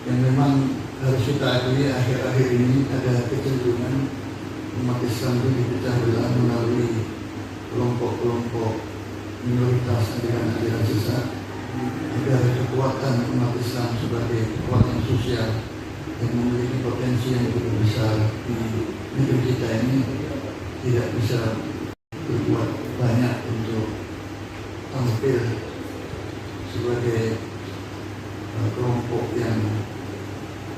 yang memang harus kita akui akhir-akhir ini ada kecenderungan umat Islam itu dipecah belah melalui kelompok-kelompok minoritas aliran-aliran sesat, agar kekuatan umat Islam sebagai kekuatan sosial yang memiliki potensi yang lebih besar di negeri kita ini tidak bisa berbuat banyak untuk tampil sebagai kelompok yang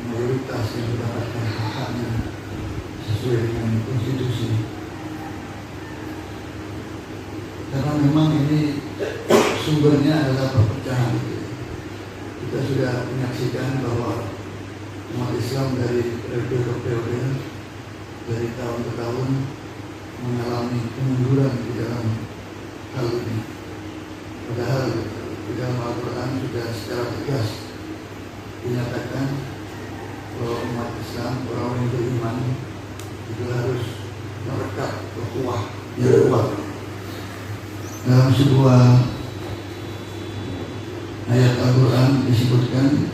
mayoritas yang mendapatkan hak-haknya sesuai dengan konstitusi. Karena memang ini sumbernya adalah perpecahan. Kita sudah menyaksikan bahwa umat Islam dari periode ke periode, dari tahun ke tahun mengalami kemunduran di dalam hal ini. Padahal di dalam Al-Quran sudah secara tegas dinyatakan bahwa umat Islam, orang yang beriman itu harus merekat ukhuwah yang kuat. Dalam sebuah ayat Al-Quran disebutkan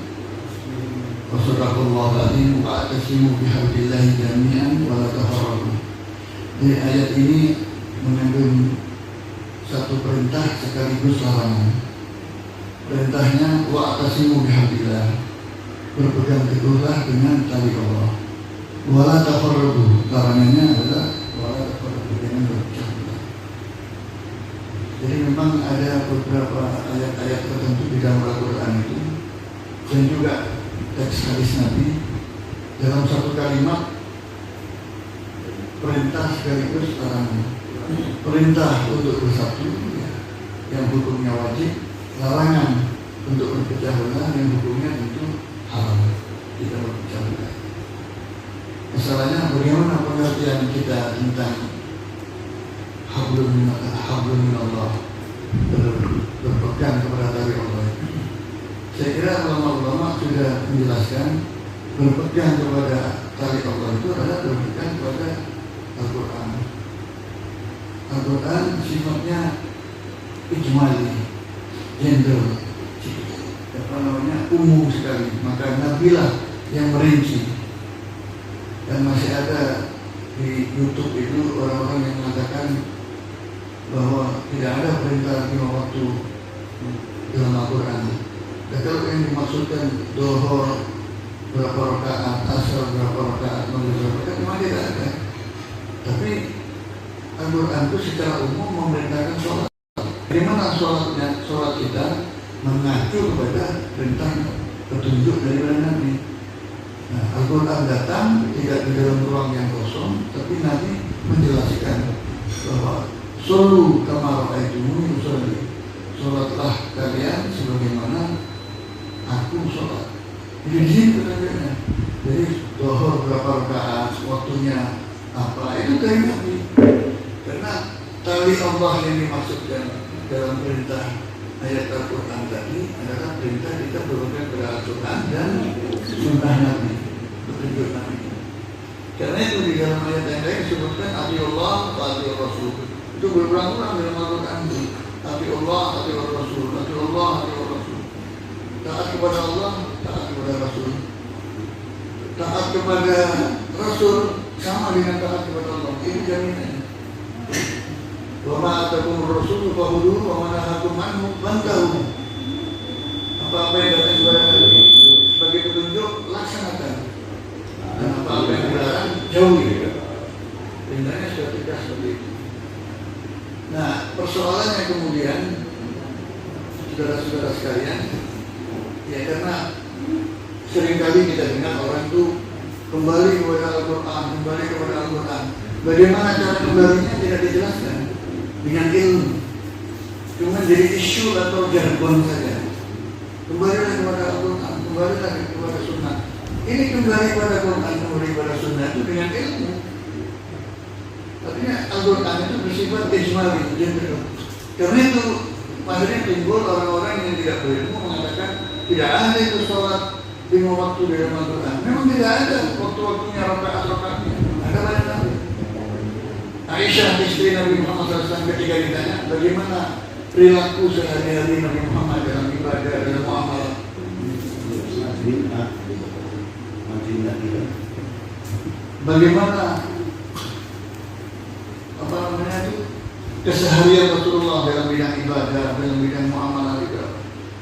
Wassalamualaikum warahmatullahi wabarakatuh bihablillahi jami'an wa la tafarraqu. Jadi ayat ini mengandung satu perintah sekaligus larangan. Perintahnya wa'tasimu bihablillah, berpegang teguhlah dengan tali Allah. Wa la tafarraqu, larangannya adalah wa la tafarraqu, jangan berpecah belah. Jadi memang ada beberapa ayat-ayat tertentu di dalam Al-Quran itu dan juga teks hadis Nabi dalam satu kalimat perintah sekaligus larangan. Perintah untuk bersatu ya, yang hukumnya wajib, larangan untuk berpecah belah yang hukumnya tentu haram, tidak berpecah belah. Masalahnya bagaimana pengertian kita tentang hablum minallah, berpegang kepada tali Allah. Saya kira ulama-ulama sudah menjelaskan berpegang kepada tali Allah itu adalah berpegang kepada Al-Quran. Al-Quran sifatnya ijmali, general, umum sekali. Maka Nabilah yang merinci. Dan masih ada di YouTube itu orang-orang yang mengatakan bahwa tidak ada perintah 5 waktu dalam Al-Quran. Dan kalau yang dimaksudkan dohor berapa rakaat, asar berapa rakaat, maghrib berapa rakaat, memang tidak ada. Tapi Al-Quran itu secara umum memerintahkan sholat. Bagaimana sholat kita mengacu kepada perintah petunjuk dari Nabi. Nah, Al-Quran datang tidak di dalam ruang yang kosong, tapi Nabi menjelaskan bahwa shollu kama ra'aitumuni usolli, sholatlah kalian sebagaimana aku sholat. Jadi di sini pertanyaannya. Jadi dohor berapa rakaat, waktunya apa, itu dari Nabi. Karena tali Allah yang dimaksudkan dalam perintah ayat Al-Quran tadi adalah perintah kita berpegang kepada Al-Quran dan sunnah Nabi, petunjuk Nabi. Karena itu di dalam ayat yang lain disebutkan Ati Allah, Ati Rasul. Itu berulang-ulang dalam Al-Quran. Ati Allah, Ati Rasul, Ati Allah, Ati Rasul. Taat kepada Allah, taat kepada Rasul. Taat kepada Rasul sama dengan taat kepada Allah. Ini jaminannya. Wa ma atakumur rasul fakhudhuhu wa ma nahakum anhu fantahu. Apa-apa yang datang kepada Nabi sebagai petunjuk, laksanakan. Dan apa-apa yang dilarang, jauhi. Perintahnya sudah tegas seperti itu. Nah, persoalannya kemudian, saudara-saudara sekalian, ya karena seringkali kita dengar orang itu kembali kepada Al-Quran, kembali kepada Al-Quran. Bagaimana cara kembalinya tidak dijelaskan dengan ilmu, cuma jadi isu atau jargon saja. Kembalilah kepada Al-Quran, kembalilah kepada Sunnah. Ini kembali kepada Quran, kembali kepada Sunnah itu dengan ilmu. Artinya Al-Quran itu bersifat ijmali, general. Karena itu maksudnya timbul orang-orang yang tidak berilmu mengatakan tidak ada itu sholat 5 waktu dalam Al-Quran. Memang tidak ada waktu-waktunya rakaat-rakaatnya. Ada banyak Nabi. Aisyah istri Nabi Muhammad SAW ketika ditanya bagaimana perilaku sehari-hari Nabi Muhammad dalam ibadah, dalam muamalah, Bagaimana keseharian Rasulullah dalam bidang ibadah, dalam bidang muamalah itu?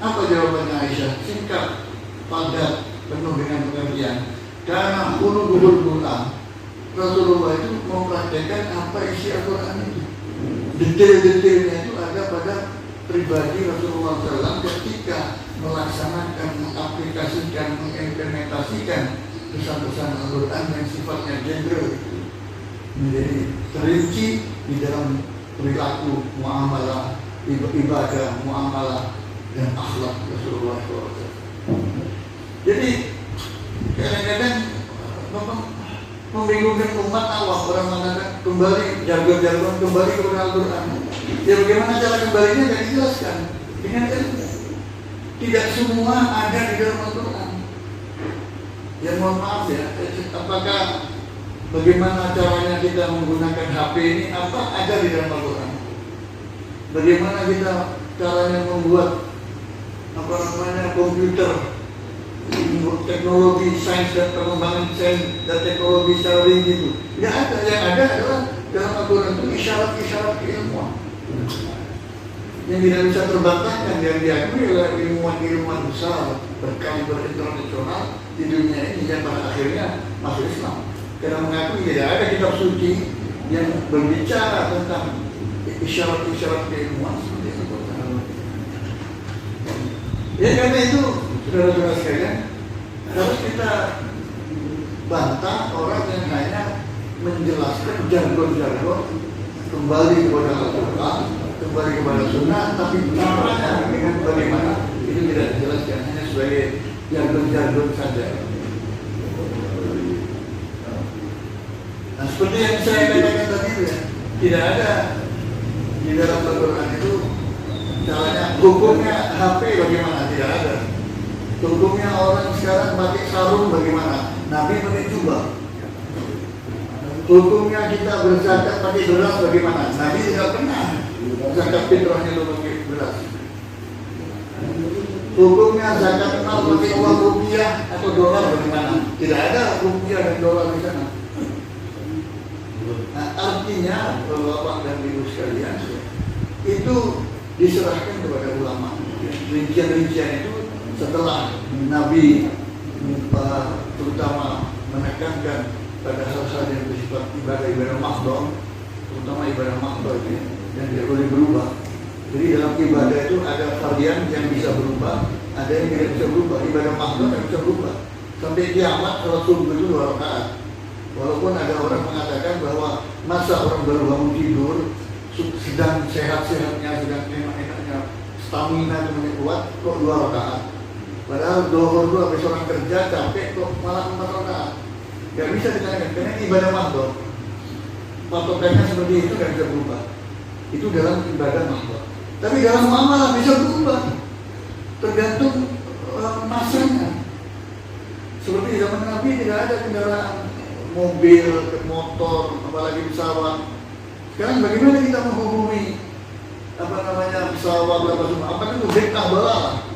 Apa jawabannya Aisyah? Singkat, padat, penuh dengan pengertian. Karena hulu-hulu Quran, Rasulullah itu mempraktekkan apa isi Al-Quran itu. Detail-detailnya itu ada pada pribadi Rasulullah SAW ketika melaksanakan, mengaplikasikan, mengimplementasikan pesan-pesan Al-Quran yang sifatnya general menjadi terinci di dalam perilaku muamalah, ibadah, muamalah dan akhlak Rasulullah SAW. Jadi kadang-kadang membingungkan umat Allah, orang mengatakan kembali jargon-jargon kembali kepada Al-Quran. Ya bagaimana cara kembalinya tidak dijelaskan dengan ilmu. Tidak semua ada di dalam Al-Quran. Ya mohon maaf ya, apakah bagaimana caranya kita menggunakan HP ini, apa ada di dalam Al-Quran? Bagaimana kita caranya membuat komputer, teknologi sains dan pengembangan sains dan teknologi secara rinci itu? Tidak ada. Yang ada adalah dalam Al-Quran itu isyarat-isyarat keilmuan yang tidak bisa terbantahkan, yang diakui oleh ilmuwan-ilmuwan besar berkaliber internasional di dunia ini yang pada akhirnya masuk Islam. Karena mengakui tidak ada kitab suci yang berbicara tentang isyarat-isyarat keilmuan seperti itu. Ya karena itu, saudara-saudara sekalian, harus kita bantah orang yang hanya menjelaskan jargon-jargon kembali kepada Al-Quran, kembali kepada Sunnah, tapi caranya dengan bagaimana itu tidak dijelaskan, hanya sebagai jargon-jargon saja. Nah, seperti yang saya katakan tadi ya, tidak ada di dalam Al-Quran itu caranya. Hukumnya HP bagaimana? Tidak ada. Hukumnya orang sekarang pakai sarung bagaimana? Nabi pakai jubah. Hukumnya kita berzakat pakai beras bagaimana? Nabi tidak pernah zakat fitrahnya itu pakai beras. Hukumnya zakat mal pakai uang rupiah atau dolar bagaimana? Tidak ada rupiah dan dolar di sana. Nah, artinya Bapak dan Ibu sekalian, itu diserahkan kepada ulama. Rincian-rincian itu setelah Nabi terutama menekankan pada hal-hal yang bersifat ibadah mahdhah, terutama ibadah mahdhah itu yang tidak boleh berubah. Jadi dalam ibadah itu ada varian yang bisa berubah, ada yang tidak bisa berubah. Ibadah mahdhah yang bisa berubah. Sampai kiamat kalau subuh itu 2 rakaat. Walaupun ada orang mengatakan bahwa masa orang baru bangun tidur, sedang sehat-sehatnya, sedang enak-enaknya, stamina itu kuat, kok 2 rakaat. Padahal dohor itu habis orang kerja capek, kok malah 4 rakaat. Gak bisa ditanya, karena ibadah mahdhah. Patokannya seperti itu gak bisa berubah. Itu dalam ibadah mahdhah. Tapi dalam muamalah bisa berubah, tergantung masanya. Seperti zaman Nabi tidak ada kendaraan mobil, motor, apalagi pesawat. Sekarang bagaimana kita menghubungi pesawat apa semua? Apakah itu bid'ah dalalah?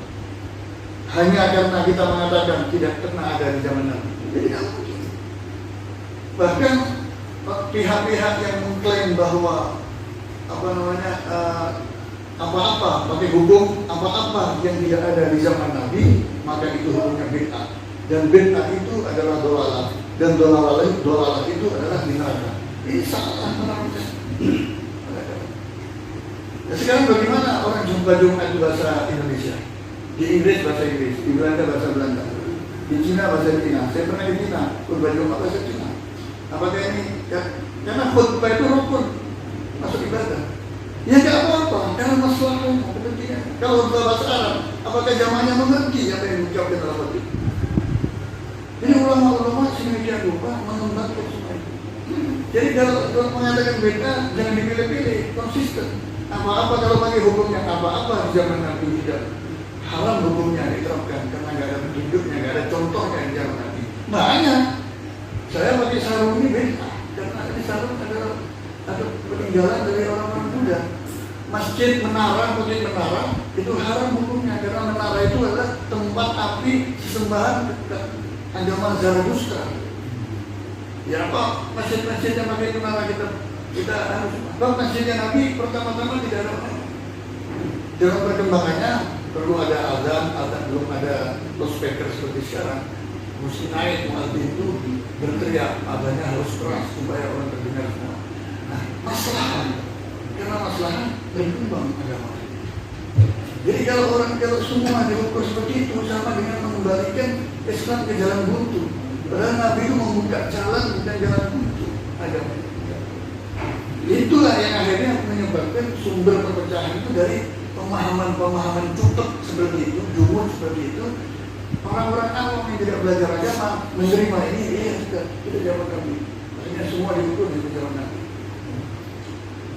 Hanya karena kita mengatakan tidak pernah ada di zaman Nabi. Jadi tidak mungkin. Bahkan pihak-pihak yang mengklaim bahwa apa-apa pakai hukum apa-apa yang tidak ada di zaman Nabi, maka itu hukumnya bid'ah. Dan bid'ah itu adalah dalalah, dan dalalah itu adalah di neraka. Ini salah menerangkan. Nah, sekarang bagaimana orang jumpa Jumat itu bahasa Indonesia, di Inggris bahasa Inggris, di Belanda bahasa Belanda, di Cina bahasa Cina. Saya pernah di Cina, khutbah Jumat bahasa Cina. Apakah ini? Ya, karena khutbah itu rukun masuk ibadah. Ya nggak apa-apa, karena masalahnya kepentingan. Kalau khutbah bahasa Arab, apakah jamaahnya mengerti apa yang diucapkan dalam khutbah? Jadi ulama-ulama sedemikian rupa mengembangkan semua itu. Jadi kalau mengatakan beda, jangan dipilih-pilih, konsisten. Apa-apa kalau pakai hukum yang apa-apa di zaman Nabi tidak haram hukumnya diterapkan karena nggak ada petunjuknya, nggak ada contohnya di zaman Nabi. Makanya saya pakai sarung ini beda karena ini sarung ada peninggalan dari orang-orang Buddha. masjid menara, putih menara itu haram hukumnya, karena menara itu adalah tempat api sesembahan agama Zarathustra. Ya apa masjid-masjid yang pakai menara kita harus. Bang, masjidnya Nabi pertama-tama tidak ada menara. Dalam perkembangannya perlu ada azan, belum ada loudspeaker seperti sekarang. Mesti naik muadzin itu berteriak, adanya harus keras supaya orang terdengar semua. Nah, masalah karena masalah berkembang agama. Jadi kalau semua diukur seperti itu sama dengan mengembalikan Islam ke jalan buntu. Padahal Nabi itu membuka jalan bukan jalan buntu agama. Itulah yang akhirnya menyebabkan sumber perpecahan itu dari pemahaman-pemahaman cutek seperti itu, jumud seperti itu. Orang-orang awam yang tidak belajar agama menerima ini, sudah kita jawab kami. Akhirnya semua diukur di jalan Nabi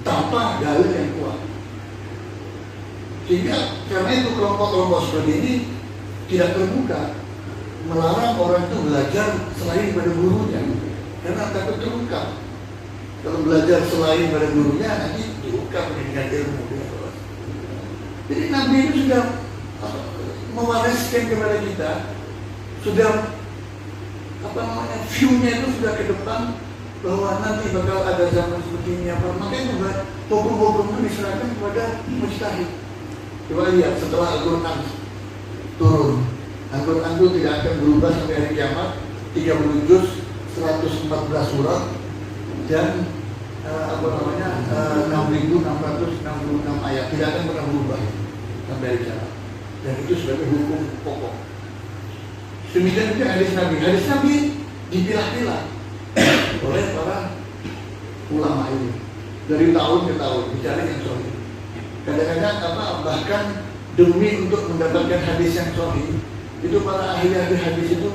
tanpa dalil yang kuat. Sehingga karena itu kelompok-kelompok seperti ini tidak terbuka, melarang orang itu belajar selain pada gurunya, karena takut terbuka. Kalau belajar selain pada gurunya nanti terbuka pendidikan ilmu. Jadi Nabi itu sudah mewariskan kepada kita, sudah view-nya itu sudah ke depan bahwa nanti bakal ada zaman seperti ini apa. Makanya juga hukum-hukum itu diserahkan kepada mujtahid. Coba lihat setelah Al-Quran turun, Al-Quran itu tidak akan berubah sampai hari kiamat, 30 juz, 114 surat dan 6.666 ayat, tidak akan pernah berubah sampai hari kiamat. Dan itu sebagai hukum pokok. Demikian juga hadis Nabi. Hadis Nabi dipilah-pilah oleh para ulama ini dari tahun ke tahun, bicara yang sahih. Kadang-kadang bahkan demi untuk mendapatkan hadis yang sahih, itu para ahli-ahli hadis itu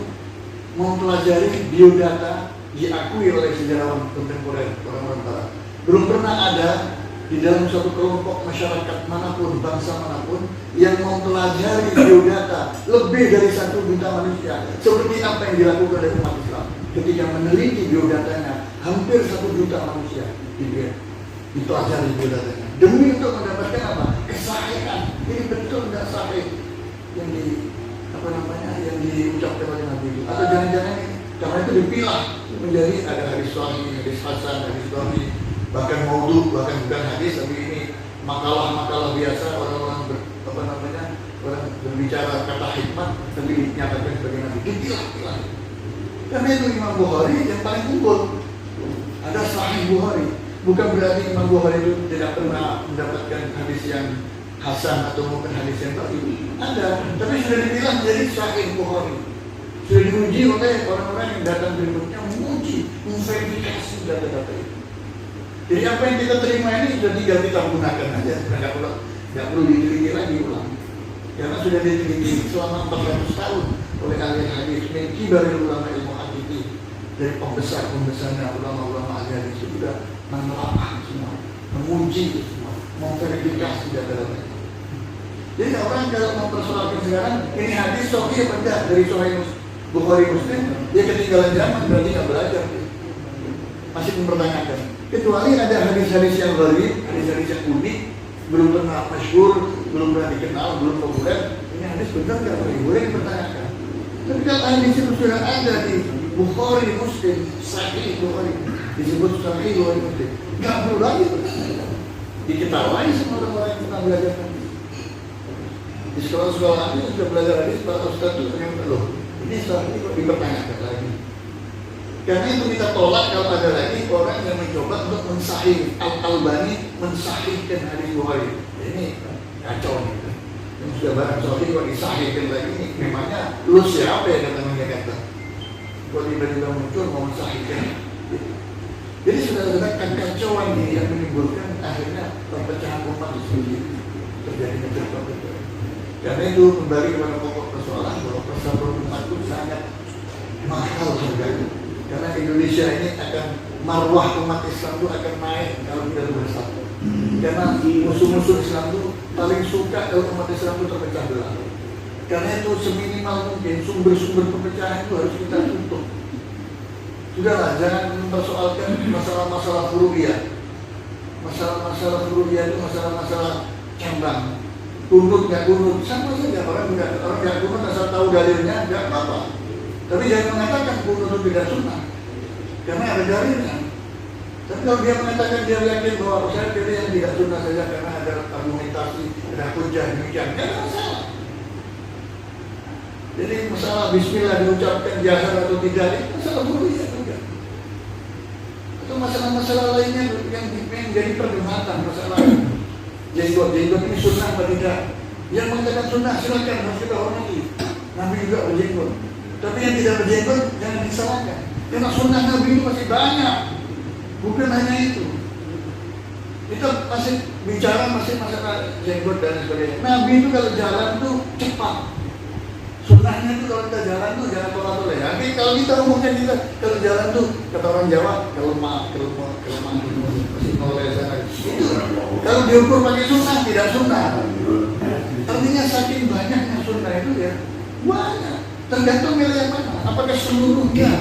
mempelajari biodata diakui oleh sejarawan kontemporer orang-orang barat. Belum pernah ada di dalam suatu kelompok masyarakat manapun, bangsa manapun yang mempelajari biodata lebih dari 1 juta manusia seperti apa yang dilakukan oleh umat Islam ketika meneliti biodatanya. Hampir 1 juta manusia dipelajari biodatanya demi untuk mendapatkan apa? Kesahihan. Ini betul nggak sahih yang yang diucapkan oleh Nabi itu, atau jangan-jangan ini karena itu dipilah menjadi ada hadis sahih, hadis hasan, hadis sahih, bahkan maudhu, bahkan bukan hadis tapi ini makalah-makalah biasa orang orang berbicara kata hikmah tapi dinyatakan sebagai Nabi. Dipilah-pilah. Karena itu Imam Bukhari yang paling unggul. Ada Sahih Bukhari. Bukan berarti Imam Bukhari itu tidak pernah mendapatkan hadis yang hasan atau mungkin hadis yang baik. Ada, tapi sudah dibilang jadi Sahih Bukhari. Sudah diuji oleh orang-orang yang datang berikutnya, menguji, memverifikasi data-data itu. Jadi apa yang kita terima ini sudah tinggal kita gunakan aja, nggak perlu diteliti lagi ulang. Karena sudah diteliti selama 400 tahun oleh ahli hadis, kibarul ulama ilmu hadis, dari pembesar-pembesarnya ulama-ulama ahli hadis itu sudah menelaah semua, menguji itu semua, memverifikasi data-data. Jadi orang kalau mempersoalkan sekarang ini hadis sahih apa enggak dari Sahih Bukhari Muslim, dia ketinggalan zaman, berarti nggak belajar, masih mempertanyakan. Kecuali ada hadis-hadis yang gharib, hadis-hadis yang unik, belum pernah masyhur, belum pernah dikenal, belum populer. Ini hadis benar nggak boleh dipertanyakan. Tapi kalau hadis itu sudah ada di Bukhari Muslim, Sahih Bukhari, disebut Sahih Bukhari Muslim, nggak perlu lagi pertanyakan. Diketahui semua orang-orang yang pernah belajar hadis. Di sekolah-sekolah ini sudah belajar hadis, para ustaz itu yang loh, ini Sahih kok dipertanyakan lagi. Karena itu kita tolak kalau ada lagi orang yang mencoba untuk mensahih. Al-Albani mensahihkan hadis Bukhari. Ini kacau nih. Yang sudah barang sahih kok disahihkan lagi ini. Memangnya lu siapa yang kata? Kok tiba-tiba muncul mau mensahihkan? Jadi sudah kekacauan ini yang menimbulkan akhirnya perpecahan umat di sini terjadi kecelakaan. Karena itu kembali kepada pokok persoalan bahwa persatuan umat itu sangat mahal harganya. Karena Indonesia ini akan marwah umat Islam itu akan naik kalau kita bersatu. Karena musuh-musuh Islam itu paling suka kalau umat Islam itu terpecah belah. Karena itu seminimal mungkin sumber-sumber perpecahan itu harus kita tutup. Sudahlah, jangan mempersoalkan masalah-masalah furu'iyah. masalah kuliah itu masalah cembang, kunut nggak kunut sama saja. Orang nggak kunut asal tahu dalilnya nggak apa-apa. Tapi jangan mengatakan kunut itu tidak sunnah, karena ada dalilnya. Tapi kalau dia mengatakan dia yakin bahwa saya pilih yang tidak sunnah saja karena ada argumentasi, ada hujah demikian, tidak ada masalah. Jadi masalah Bismillah diucapkan jahar atau tidak itu masalah kuliah juga. Atau masalah-masalah lainnya yang jadi perdebatan, masalah jenggot ini sunnah atau tidak. Yang mengatakan sunnah silakan, harus kita hormati. Nabi juga berjenggot. Tapi yang tidak berjenggot jangan disalahkan. Karena sunnah Nabi itu masih banyak, bukan hanya itu. Kita masih bicara masalah jenggot dan sebagainya. Nabi itu kalau jalan tuh cepat. Sunnahnya itu kalau kita jalan tuh jangan tolak-tolak. Tapi kalau kita umumnya kita kalau jalan tuh kata orang Jawa kelemah masih noleh sana. Itu kalau diukur pakai sunnah tidak sunnah. Artinya saking banyaknya sunnah itu ya banyak. Tergantung milih yang mana. Apakah seluruhnya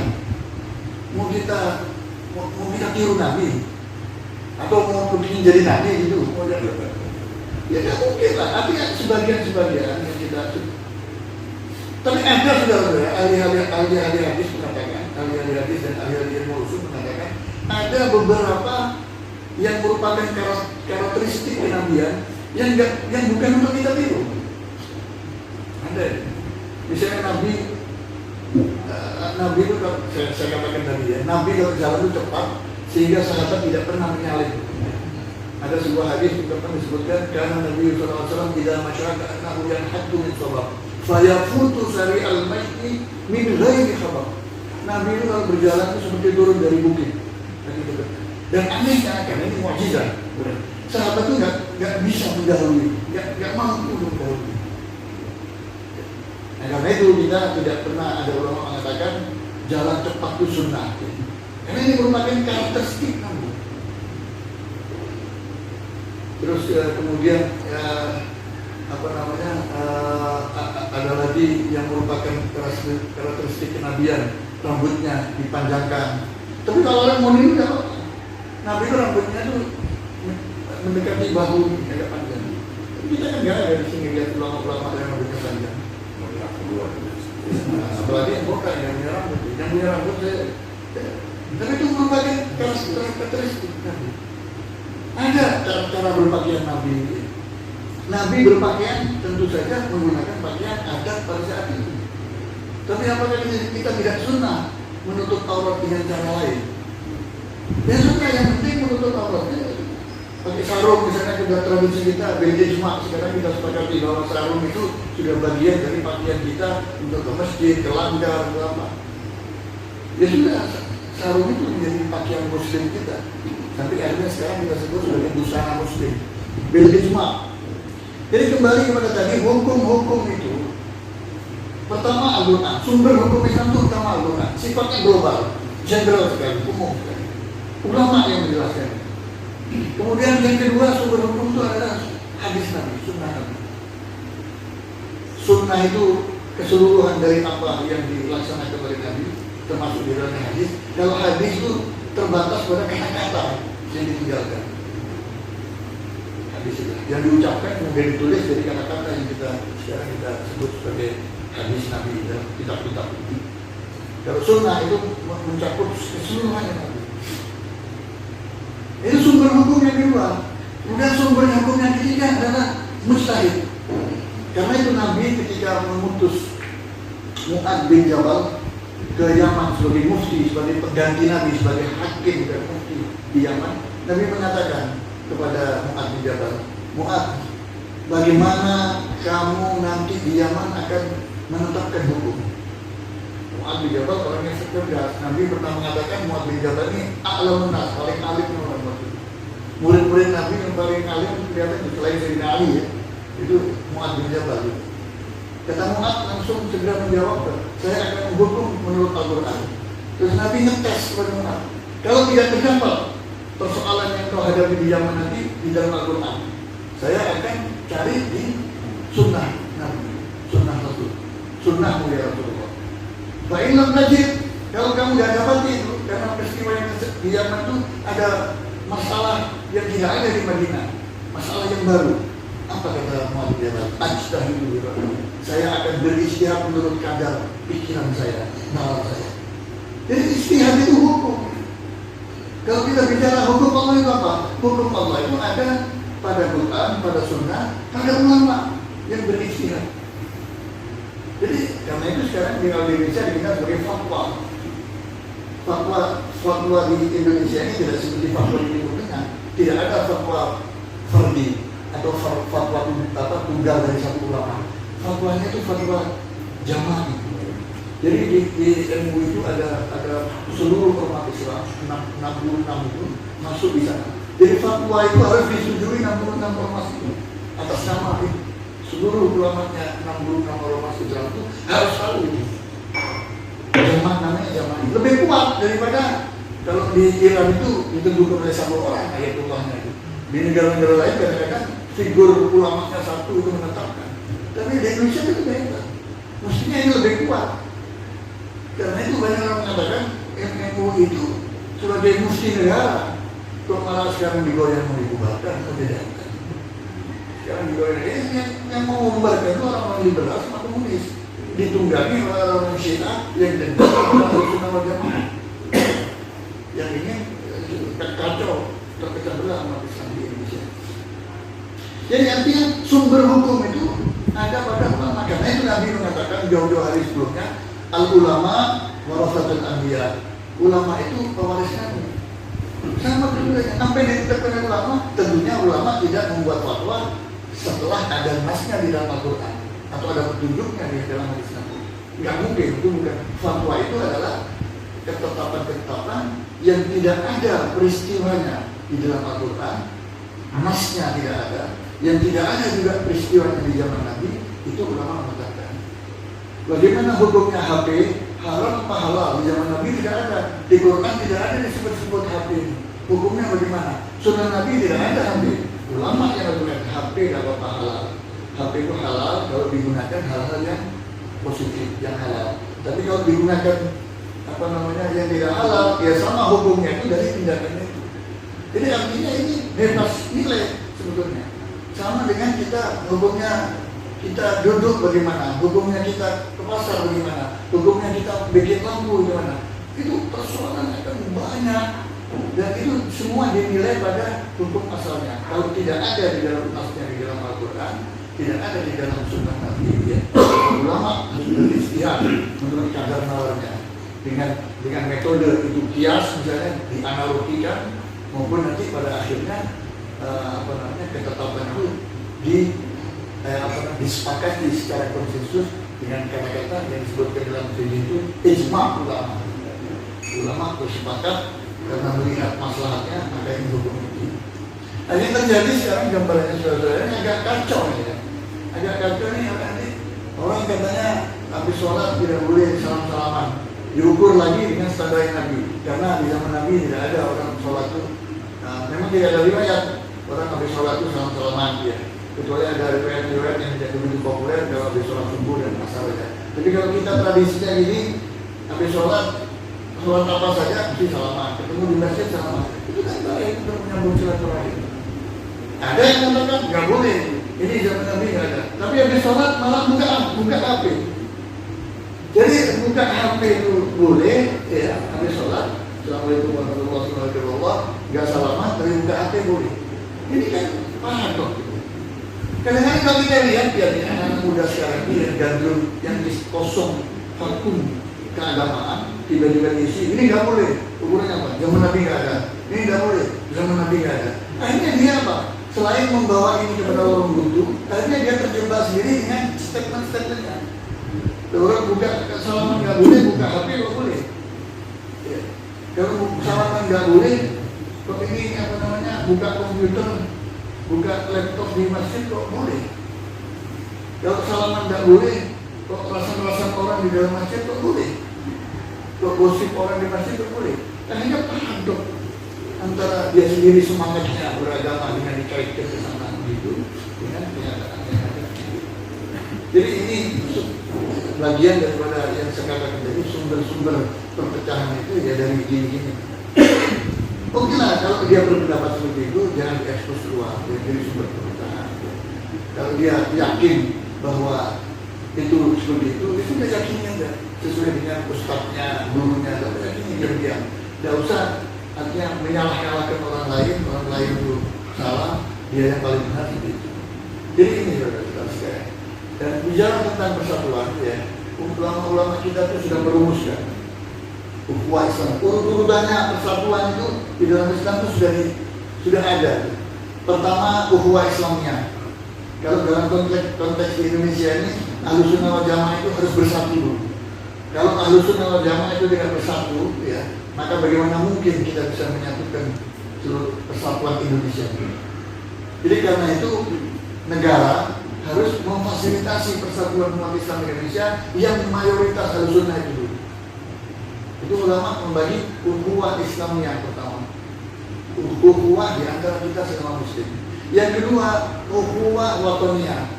mau kita tiru Nabi atau mau bikin jadi Nabi gitu? Ya nggak mungkin lah. Artinya sebagian yang kita. Tapi ada saudara-saudara, ahli-ahli hadis mengatakan, ahli-ahli hadis dan ahli-ahli ilmu usul mengatakan, ada beberapa yang merupakan karakteristik kenabian yang bukan untuk kita tiru. Ada, misalnya Nabi itu saya katakan tadi ya, Nabi kalau jalan itu cepat sehingga sahabat tidak pernah menyalip. Ada sebuah hadis juga pernah disebutkan, karena Nabi SAW tidak masyarakat annahu yanhaddu min sabab. Fayafutu sari al-maiti min ghairi khabar. Nabi itu kalau berjalan itu seperti turun dari bukit. Dan anehnya karena ini mukjizat. Sahabat itu nggak bisa mendahului, nggak mampu mendahului. Nah, karena itu kita tidak pernah ada ulama mengatakan jalan cepat itu sunnah. Karena ini merupakan karakteristik Nabi. Terus kemudian ada lagi yang merupakan karakteristik kenabian, rambutnya dipanjangkan. Tapi kalau orang mau niru ya, Nabi itu rambutnya itu mendekati bahu, agak panjang. Tapi kita kan nggak ada di sini lihat ulama-ulama yang rambutnya panjang. Apalagi yang bukan yang punya rambut tapi itu merupakan karakteristik Nabi. Ada cara berpakaian Nabi. Nabi berpakaian tentu saja menggunakan pakaian adat pada saat itu. Tapi apakah kita tidak sunnah menutup aurat dengan cara lain? Ya sunnah, yang penting menutup auratnya. Pakai sarung misalnya sudah tradisi kita, ijma sekarang kita sepakati bahwa sarung itu sudah bagian dari pakaian kita untuk ke masjid, ke langgar, ke apa. Ya sudah, sarung itu menjadi pakaian muslim kita. Sampai akhirnya sekarang kita sebut sebagai busana muslim. Ijma. Jadi kembali kepada tadi, hukum-hukum itu pertama Al-Quran, sumber hukum Islam itu pertama Al-Quran, sifatnya global, general sekali, umum sekali. Ulama yang menjelaskan. Kemudian yang kedua sumber hukum itu adalah hadis Nabi, sunnah Nabi. Sunnah itu keseluruhan dari apa yang dilaksanakan oleh Nabi, termasuk di dalam hadis. Kalau hadis itu terbatas pada kata-kata yang ditinggalkan. Yang diucapkan kemudian ditulis dari kata-kata yang sekarang kita sebut sebagai hadis Nabi dalam kitab-kitab itu. Kalau sunnah itu mencakup keseluruhan Nabi. Itu sumber hukum yang kedua. Kemudian sumber hukum yang ketiga adalah mujtahid. Karena itu Nabi ketika mengutus Mu'adz bin Jabal ke Yaman sebagai mufti, sebagai pengganti Nabi, sebagai hakim dan mufti di Yaman, Nabi mengatakan kepada Mu'adz bin Jabal, Mu'adz, bagaimana kamu nanti di Yaman akan menetapkan hukum? Mu'adz bin Jabal orangnya cerdas. Nabi pernah mengatakan Mu'adz bin Jabal ini a'lamun nas, paling alim orang waktu. Murid-murid Nabi yang paling alim kelihatan selain Sayyidina Ali ya, itu Mu'adz bin Jabal. Kata Mu'adz langsung segera menjawab, saya akan menghukum menurut Al-Quran. Terus Nabi ngetes kepada Mu'adz, kalau tidak terdapat persoalan yang kau hadapi di Yaman nanti di dalam Al-Quran, saya akan cari di sunnah Nabi, sunnah Rasul, sunnah mulia Rasulullah. Baiklah najib, kalau kamu tidak dapat itu karena peristiwa yang di Yaman itu ada masalah yang tidak ada di Madinah, masalah yang baru. Apa kata Mu'adzab? Ajtahidu, saya akan beristihad menurut kadar pikiran saya, nalar saya. Jadi istihad itu hukum. Kalau kita bicara hukum Allah itu apa? Hukum Allah itu ada pada Quran, pada Sunnah, pada ulama yang beristihad. Jadi karena itu sekarang di Indonesia dikenal sebagai fatwa. Fatwa di Indonesia ini tidak seperti fatwa di Timur Tengah. Tidak ada fatwa fardi atau fatwa tunggal dari satu ulama. Fatwanya itu fatwa jamaah. Jadi di MUI itu ada seluruh umat Islam 66 itu masuk di sana. Jadi fatwa itu harus disetujui 66 ormas itu atas nama itu. Seluruh ulamanya 66 ormas Islam itu harus tahu itu. Jamaah namanya jamaah. Lebih kuat daripada kalau di Iran itu ditentukan oleh satu orang ayatullahnya itu. Di negara-negara lain kadang-kadang figur ulamanya satu itu menetapkan. Tapi di Indonesia itu beda. Mestinya ini lebih kuat. Karena itu banyak orang mengatakan MUI itu sebagai musti negara. Kok malah sekarang digoyang mau dibubarkan atau tidak? Sekarang digoyang yang mau membubarkan itu orang-orang liberal sama komunis. Ditunggangi oleh orang Syiah yang dendam orang Sunnah wal Jamaah. Yang ingin kacau, terpecah belah umat Islam di Indonesia. Jadi artinya sumber hukum itu ada pada ulama. Karena itu Nabi mengatakan jauh-jauh hari sebelumnya, al-ulama warasatul anbiya. Ulama itu pewaris Nabi. Sama keduanya. Sampai ditetapkan ulama, tentunya ulama tidak membuat fatwa setelah ada nasnya di dalam Al-Quran atau ada petunjuknya di dalam hadis Nabi. Nggak mungkin, itu bukan. Fatwa itu adalah ketetapan-ketetapan yang tidak ada peristiwanya di dalam Al-Quran, nasnya tidak ada, yang tidak ada juga peristiwanya di zaman Nabi, itu ulama mengatakan. Bagaimana hukumnya HP? Haram apa halal? Di zaman Nabi tidak ada. Di Quran tidak ada disebut-sebut HP. Hukumnya bagaimana? Sunnah Nabi tidak ada HP. Ulama yang menggunakan HP tidak apa halal. HP itu halal kalau digunakan hal-hal yang positif, yang halal. Tapi kalau digunakan yang tidak halal, ya sama hukumnya itu dari tindakannya itu. Jadi artinya ini bebas nilai sebetulnya. Sama dengan kita hukumnya kita duduk bagaimana, hukumnya kita ke pasar bagaimana, hukumnya kita bikin lampu bagaimana. Itu persoalannya kan banyak. Dan itu semua dinilai pada hukum asalnya. Kalau tidak ada di dalam nasnya di dalam Al-Quran, tidak ada di dalam sunnah Nabi, ya. Ulama beristihad menurut kadar nalarnya dengan metode itu kias misalnya dianalogikan maupun nanti pada akhirnya ketetapan itu disepakati secara konsensus dengan kata-kata yang disebutkan dalam fikih itu ijma' ulama bersepakat karena melihat maslahatnya maka ini hukum itu. Nah, yang terjadi sekarang gambarannya saudara ini agak kacau ya. Agak kacau nih orang katanya habis sholat tidak boleh salam-salaman. Diukur lagi dengan standar Nabi karena di zaman Nabi tidak ada orang sholat itu memang tidak ada riwayat orang habis sholat itu salam-salaman ya. Kecuali ada riwayat-riwayat yang tidak begitu populer kalau habis sholat subuh dan masalahnya. Tapi kalau kita tradisinya ini habis sholat apa saja mesti salaman, ketemu di masjid salaman. Itu kan baik untuk menyambung silaturahim. Ada yang mengatakan nggak boleh, ini zaman Nabi nggak ada. Tapi habis sholat malah buka HP. Jadi buka HP itu boleh, ya habis sholat. Assalamualaikum warahmatullahi wabarakatuh. Nggak salaman, tapi buka HP boleh. Ini kan paradok. Kadang-kadang kalau kita lihat anak muda sekarang ini yang gandrung, yang kosong, vakum keagamaan, tiba-tiba diisi, ini nggak boleh. Ukurannya apa? Zaman Nabi nggak ada. Ini nggak boleh. Zaman Nabi nggak ada. Akhirnya dia apa? Selain membawa ini kepada orang buntu, akhirnya dia terjebak sendiri dengan statement-statementnya. Orang buka salaman nggak boleh, buka HP nggak boleh. Ya. Kalau salaman nggak boleh, kok ini buka komputer, buka laptop di masjid kok boleh. Kalau salaman nggak boleh, kok rasan-rasan orang di dalam masjid kok boleh. Kok gosip orang di masjid kok boleh. Akhirnya paradok antara dia sendiri semangatnya beragama dengan dikaitkan ke sana gitu dengan kenyataan yang ada. Jadi ini bagian daripada yang sekarang menjadi sumber-sumber perpecahan itu ya dari gini-gini. Oke lah, kalau dia berpendapat seperti itu, jangan diekspos keluar, jadi sumber pemberitaan. Kalau dia yakin bahwa itu seperti itu dia yakinnya enggak sesuai dengan ustadznya, gurunya, tapi yakinnya diam-diam. Tidak usah artinya menyalah-nyalahkan orang lain itu salah, dia yang paling benar itu. Jadi ini saudara-saudara sekalian. Dan bicara tentang persatuan, ya, ulama-ulama kita itu sudah merumuskan ukhuwah Islam. Urut-urutannya persatuan itu di dalam Islam itu sudah ada. Pertama, ukhuwah Islamnya. Kalau dalam konteks di Indonesia ini, Ahlus Sunnah wal Jamaah itu harus bersatu dulu. Kalau Ahlus Sunnah wal Jamaah itu tidak bersatu, ya, maka bagaimana mungkin kita bisa menyatukan seluruh persatuan Indonesia? Jadi karena itu negara harus memfasilitasi persatuan umat Islam Indonesia yang mayoritas Ahlus Sunnah itu dulu. Itu ulama membagi ukhuwah Islam yang pertama, ukhuwah di antara kita sesama Muslim. Yang kedua, ukhuwah wataniyah,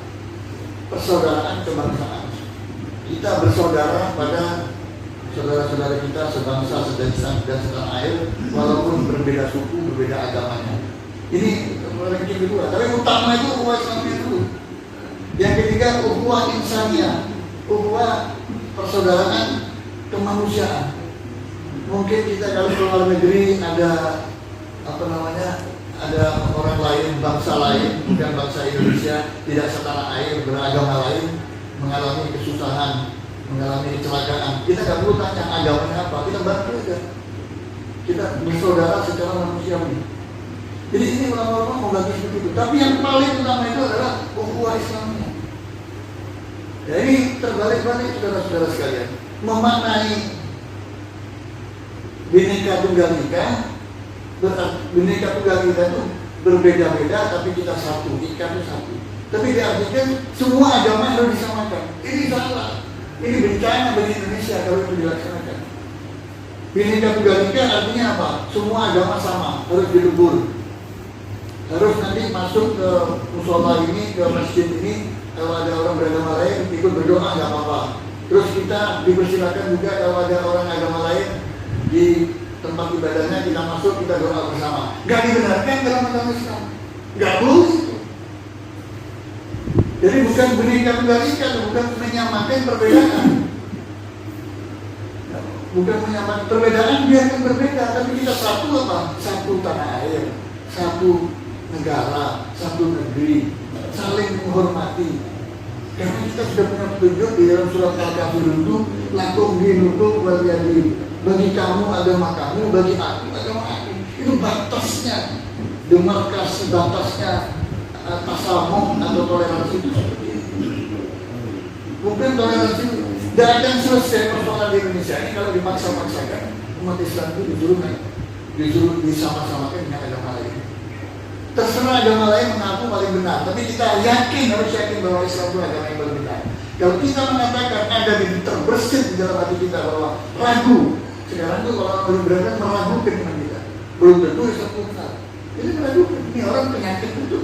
persaudaraan kebangsaan. Kita bersaudara pada saudara-saudara kita sebangsa, sedesa, dan setanah air, walaupun berbeda suku, berbeda agamanya. Ini ranking kedua. Tapi utama itu ukhuwah Islamnya dulu. Yang ketiga, ukhuwah insaniyah, ukhuwah persaudaraan kemanusiaan. Mungkin kita kalau keluar negeri ada ada orang lain, bangsa lain, bukan bangsa Indonesia, tidak setanah air, beragama lain, mengalami kesusahan, mengalami kecelakaan. Kita nggak perlu tanya agamanya apa, kita bantu aja. Kita bersaudara secara manusiawi. Jadi ini ulama-ulama membagi seperti itu. Tapi yang paling utama itu adalah ukhuwah Islamnya. Ya ini terbalik-balik saudara-saudara sekalian. Memaknai Bhinneka Tunggal Ika, Bhinneka Tunggal Ika itu berbeda-beda tapi kita satu, Ika itu satu. Tapi diartikan semua agama harus disamakan. Ini salah. Ini bencana bagi Indonesia kalau itu dilaksanakan. Bhinneka Tunggal Ika artinya apa? Semua agama sama, harus dilebur. Harus nanti masuk ke musola ini, ke masjid ini, kalau ada orang beragama lain ikut berdoa nggak apa-apa. Terus kita dipersilakan juga kalau ada orang agama lain di tempat ibadahnya kita masuk, kita doa bersama. Nggak dibenarkan dalam agama Islam. Nggak boleh itu. Jadi bukan Bhinneka Tunggal Ika, bukan menyamakan perbedaan. Bukan menyamakan perbedaan, biarkan berbeda, tapi kita satu apa? Satu tanah air, satu negara, satu negeri, saling menghormati. Karena kita sudah punya petunjuk di dalam surat Al-Kafirun itu, lakum dinukum waliyadin. Bagi kamu agama kamu, bagi aku agama aku. Itu batasnya, demarkasi batasnya tasamuh atau toleransi itu seperti itu. Bukan toleransi tidak akan selesai persoalan di Indonesia ini kalau dipaksa-paksakan umat Islam itu disuruh disama-samakan dengan agama lain. Terserah agama lain mengaku paling benar, tapi kita harus yakin bahwa Islam itu agama yang paling benar. Kalau kita mengatakan ada yang terbersit di dalam hati kita bahwa ragu, sekarang tuh kalau orang beragama meragukan iman kita, belum tentu Islam itu benar. Jadi meragukan, ini orang penyakit itu.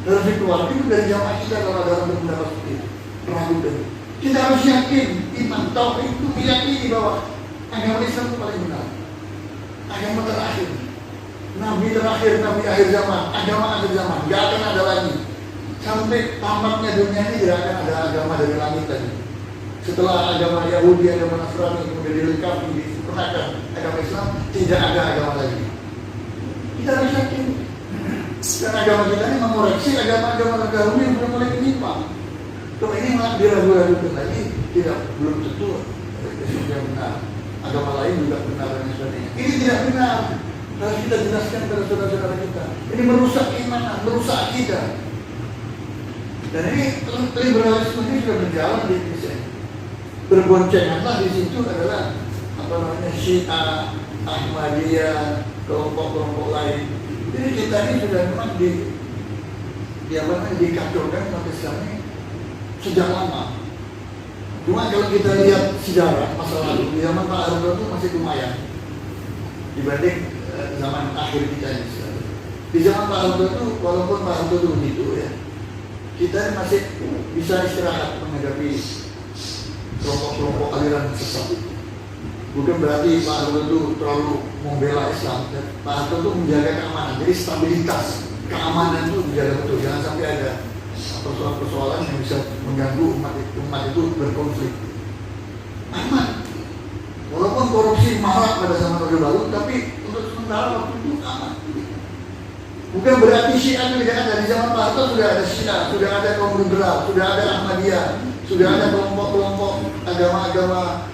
Dalam keluarga itu dari jamaah kita kalau ada orang berpendapat seperti itu, meragukan. Kita harus yakin, iman tauhid itu meyakini bahwa agama Islam itu paling benar, agama terakhir. Nabi terakhir, Nabi akhir zaman, agama akhir zaman, gak akan ada lagi. Sampai tamatnya dunia ini tidak akan ada agama dari langit lagi. Setelah agama Yahudi, agama Nasrani kemudian dilengkapi, disempurnakan agama Islam, tidak ada agama lagi. Kita harus yakin. Dan agama kita ini mengoreksi agama-agama terdahulu yang belum mulai menyimpang. Kalau ini malah diragu-ragukan lagi, belum tentu yang benar. Agama lain juga benar dan sebagainya. Ini tidak benar. Harus kita jelaskan kepada saudara-saudara kita. Ini merusak iman, merusak akidah. Dan ini liberalisme ini sudah berjalan di Indonesia. Berboncenganlah di situ adalah Syiah, Ahmadiyah, kelompok-kelompok lain. Jadi kita ini sudah memang dikacaukan sampai sekarang ini sejak lama. Cuma kalau kita lihat sejarah masa lalu, di zaman Pak Harto itu masih lumayan dibanding zaman akhir kita ini. Di zaman Pak Harto itu, walaupun Pak Harto itu begitu ya, kita masih bisa istirahat menghadapi kelompok-kelompok aliran sesat itu. Bukan berarti Pak Harto itu terlalu membela Islam. Pak Harto itu menjaga keamanan, jadi stabilitas keamanan itu dijaga betul. Jangan sampai ada persoalan-persoalan yang bisa mengganggu umat itu berkonflik. Aman. Walaupun korupsi marak pada zaman Orde Baru, tapi untuk sementara waktu itu aman. Bukan berarti Syiah itu tidak ada. Di zaman Pak Harto sudah ada Syiah, sudah ada kaum liberal, sudah ada Ahmadiyah, sudah ada kelompok-kelompok agama-agama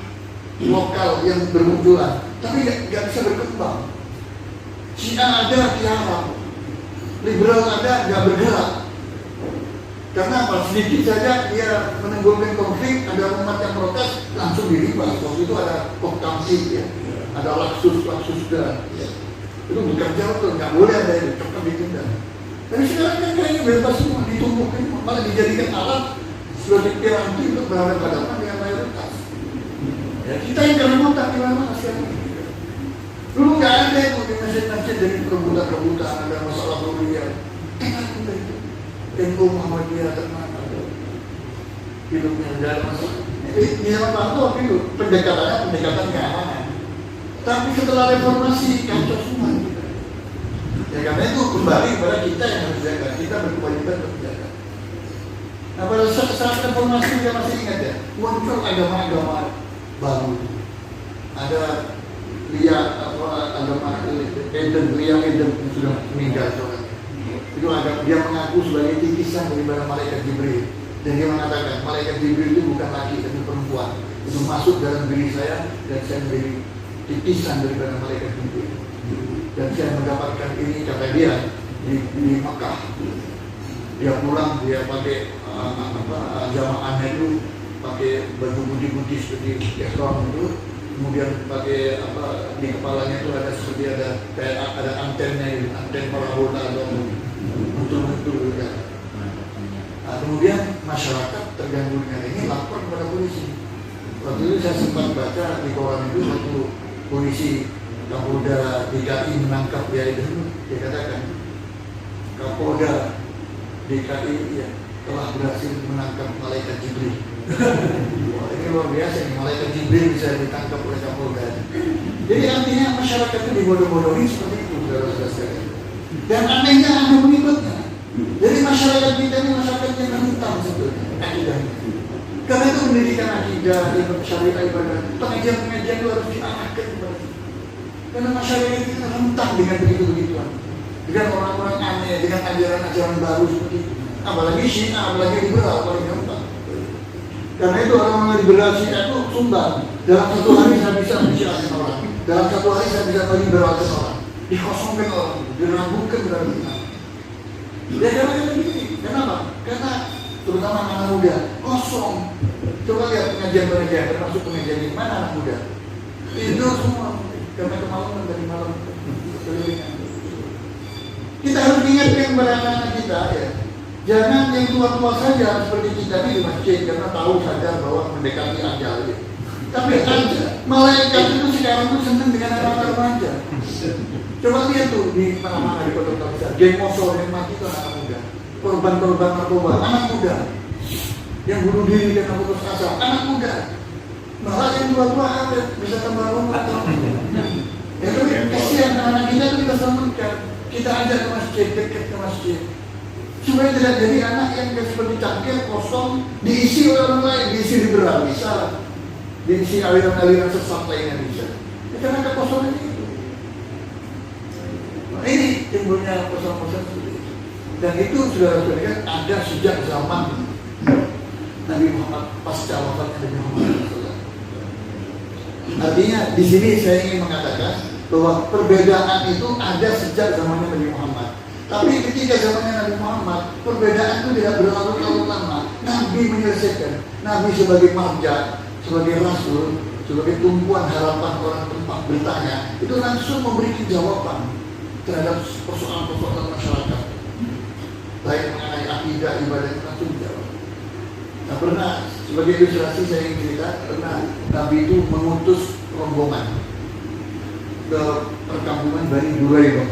lokal yang bermunculan, tapi nggak bisa berkembang. Syiah ada tiarap, liberal ada nggak bergerak. Karena apa? Sedikit saja dia menimbulkan konflik, ada umat yang protes, langsung diribas. Waktu itu ada Koktamsi, ya, ada laksus dan ya. Itu bekerja betul, nggak boleh ada yang cepat ditindak. Tapi sekarang kan kayaknya bebas semua, ditumpukan, malah dijadikan alat sebagai piranti untuk berhadapan dengan mayoritas. Ya, kita yang kerebutan di mana sekarang. Dulu nggak ada itu di masjid-masjid jadi perebutan-perebutan, ada masalah durian. Kenapa itu? NU Muhammadiyah terkenal hidupnya dalam masalah. Di zaman Pak Harto itu pendekatannya keamanan. Tapi setelah reformasi kacau semua kita. Ya karena itu kembali kepada kita yang harus jaga. Kita berkewajiban untuk menjaga. Nah pada saat reformasi kita masih ingat ya, muncul agama-agama baru. Ada agama Eden yang sudah meninggal soalnya. Itu ada, dia mengaku sebagai titisan daripada malaikat Jibril, dan dia mengatakan malaikat Jibril itu bukan laki tapi perempuan, itu masuk dalam diri saya dan saya menjadi titisan daripada malaikat Jibril, dan saya mendapatkan ini, kata dia, di Mekah. Dia pulang, dia pakai jamaahnya itu pakai baju putih-putih seperti ihram itu, kemudian pakai di kepalanya itu ada seperti ada antennya, anten parabola atau betul-betul ya. Nah, kemudian masyarakat terganggu dengan ini lapor kepada polisi. Waktu itu saya sempat baca di koran itu, waktu polisi Kapolda DKI menangkap dia itu, dia katakan Kapolda DKI ya, telah berhasil menangkap malaikat Jibril. Wah, ini luar biasa nih, malaikat Jibril bisa ditangkap oleh Kapolda. Jadi artinya masyarakat itu dibodoh-bodohi seperti itu, saudara-saudara sekalian. Dan anehnya ada pengikutnya. Jadi masyarakat kita ini masyarakat yang rentan sebetulnya akidahnya. Karena itu pendidikan akidah, syariah ibadah, pengajian-pengajian itu harus diarahkan kepada kita. Karena masyarakat kita rentan dengan begitu-begituan, dengan orang-orang aneh, dengan ajaran-ajaran baru seperti itu. Apalagi Syiah, apalagi liberal, paling rentan. Karena itu orang-orang liberal Syiah itu sumbang. Dalam satu hari saya bisa mensyiahkan orang, dalam satu hari saya bisa meliberalkan orang, dikosongkan orang, diragukan dalam Islam. Ya karena begini, kenapa? Karena terutama anak muda kosong. Coba lihat pengajian-pengajian, termasuk pengajian di mana anak muda tidur semua karena kemalaman dari malam. Kita harus ingatkan kepada anak-anak kita ya, jangan yang tua-tua saja seperti kita ini di masjid karena tahu sadar bahwa mendekati ajal ya. Tapi malaikat itu sekarang tuh senang dengan anak-anak remaja. Coba lihat tuh di mana-mana di kota-kota besar, geng motor yang mati itu anak muda, korban-korban narkoba anak muda, yang bunuh diri karena putus asa anak muda, malah yang tua-tua ada bisa tambah rumah. Ya tapi kasihan anak kita itu kita selamatkan, kita ajak ke masjid, dekat ke masjid, supaya tidak jadi anak yang seperti cangkir kosong diisi oleh orang lain, diisi liberal bisa, diisi aliran-aliran sesat lainnya bisa. Ya, karena kekosongan itu. Ini timbulnya persoalan-persoalan seperti itu. Dan itu sudah saudara ada sejak zaman Nabi Muhammad, pasca wafatnya Nabi Muhammad. Artinya di sini saya ingin mengatakan bahwa perbedaan itu ada sejak zamannya Nabi Muhammad. Tapi ketika zamannya Nabi Muhammad, perbedaan itu tidak berlarut-larut lama. Nabi menyelesaikan. Nabi sebagai marja, sebagai rasul, sebagai tumpuan harapan orang tempat bertanya, itu langsung memberikan jawaban terhadap persoalan-persoalan masyarakat, baik mengenai akidah, ibadah, itu langsung dijawab. Nah pernah, sebagai ilustrasi saya ingin cerita, pernah Nabi itu mengutus rombongan ke perkampungan Bani Duraidah.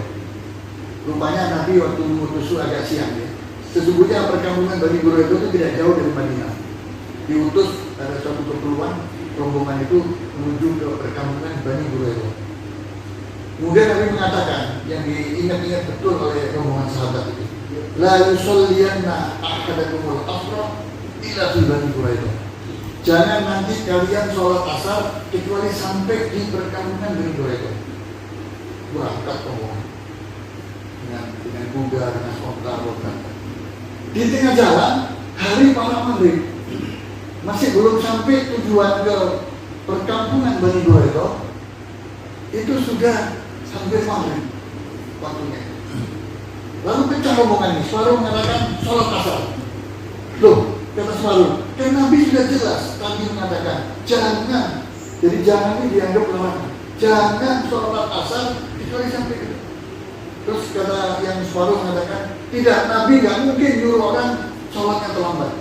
Rupanya Nabi waktu mengutus itu agak siang ya. Sesungguhnya perkampungan Bani Duraidah itu tidak jauh dari Madinah. Diutus ada suatu keperluan, rombongan itu menuju ke perkampungan Bani Quraidah. Kemudian Nabi mengatakan yang diingat-ingat betul oleh rombongan sahabat itu, la yusalliyanna ahadakumul asra ila fi Bani Quraidah. Jangan nanti kalian sholat asar kecuali sampai di perkampungan Bani Quraidah. Berangkat rombongan dengan kuda, dengan onta, berangkat. Di tengah jalan hari malam maghrib, masih belum sampai tujuan ke perkampungan Bani Quraidah, itu sudah sampai maghrib waktunya. Lalu pecah rombongan ini, suara mengatakan sholat asar. Loh, kata suara, kan Nabi sudah jelas tadi mengatakan jangan. Jadi jangan ini dianggap larangan. Jangan sholat asar kecuali sampai itu. Terus kata yang suara mengatakan tidak, Nabi nggak mungkin nyuruh orang sholatnya terlambat.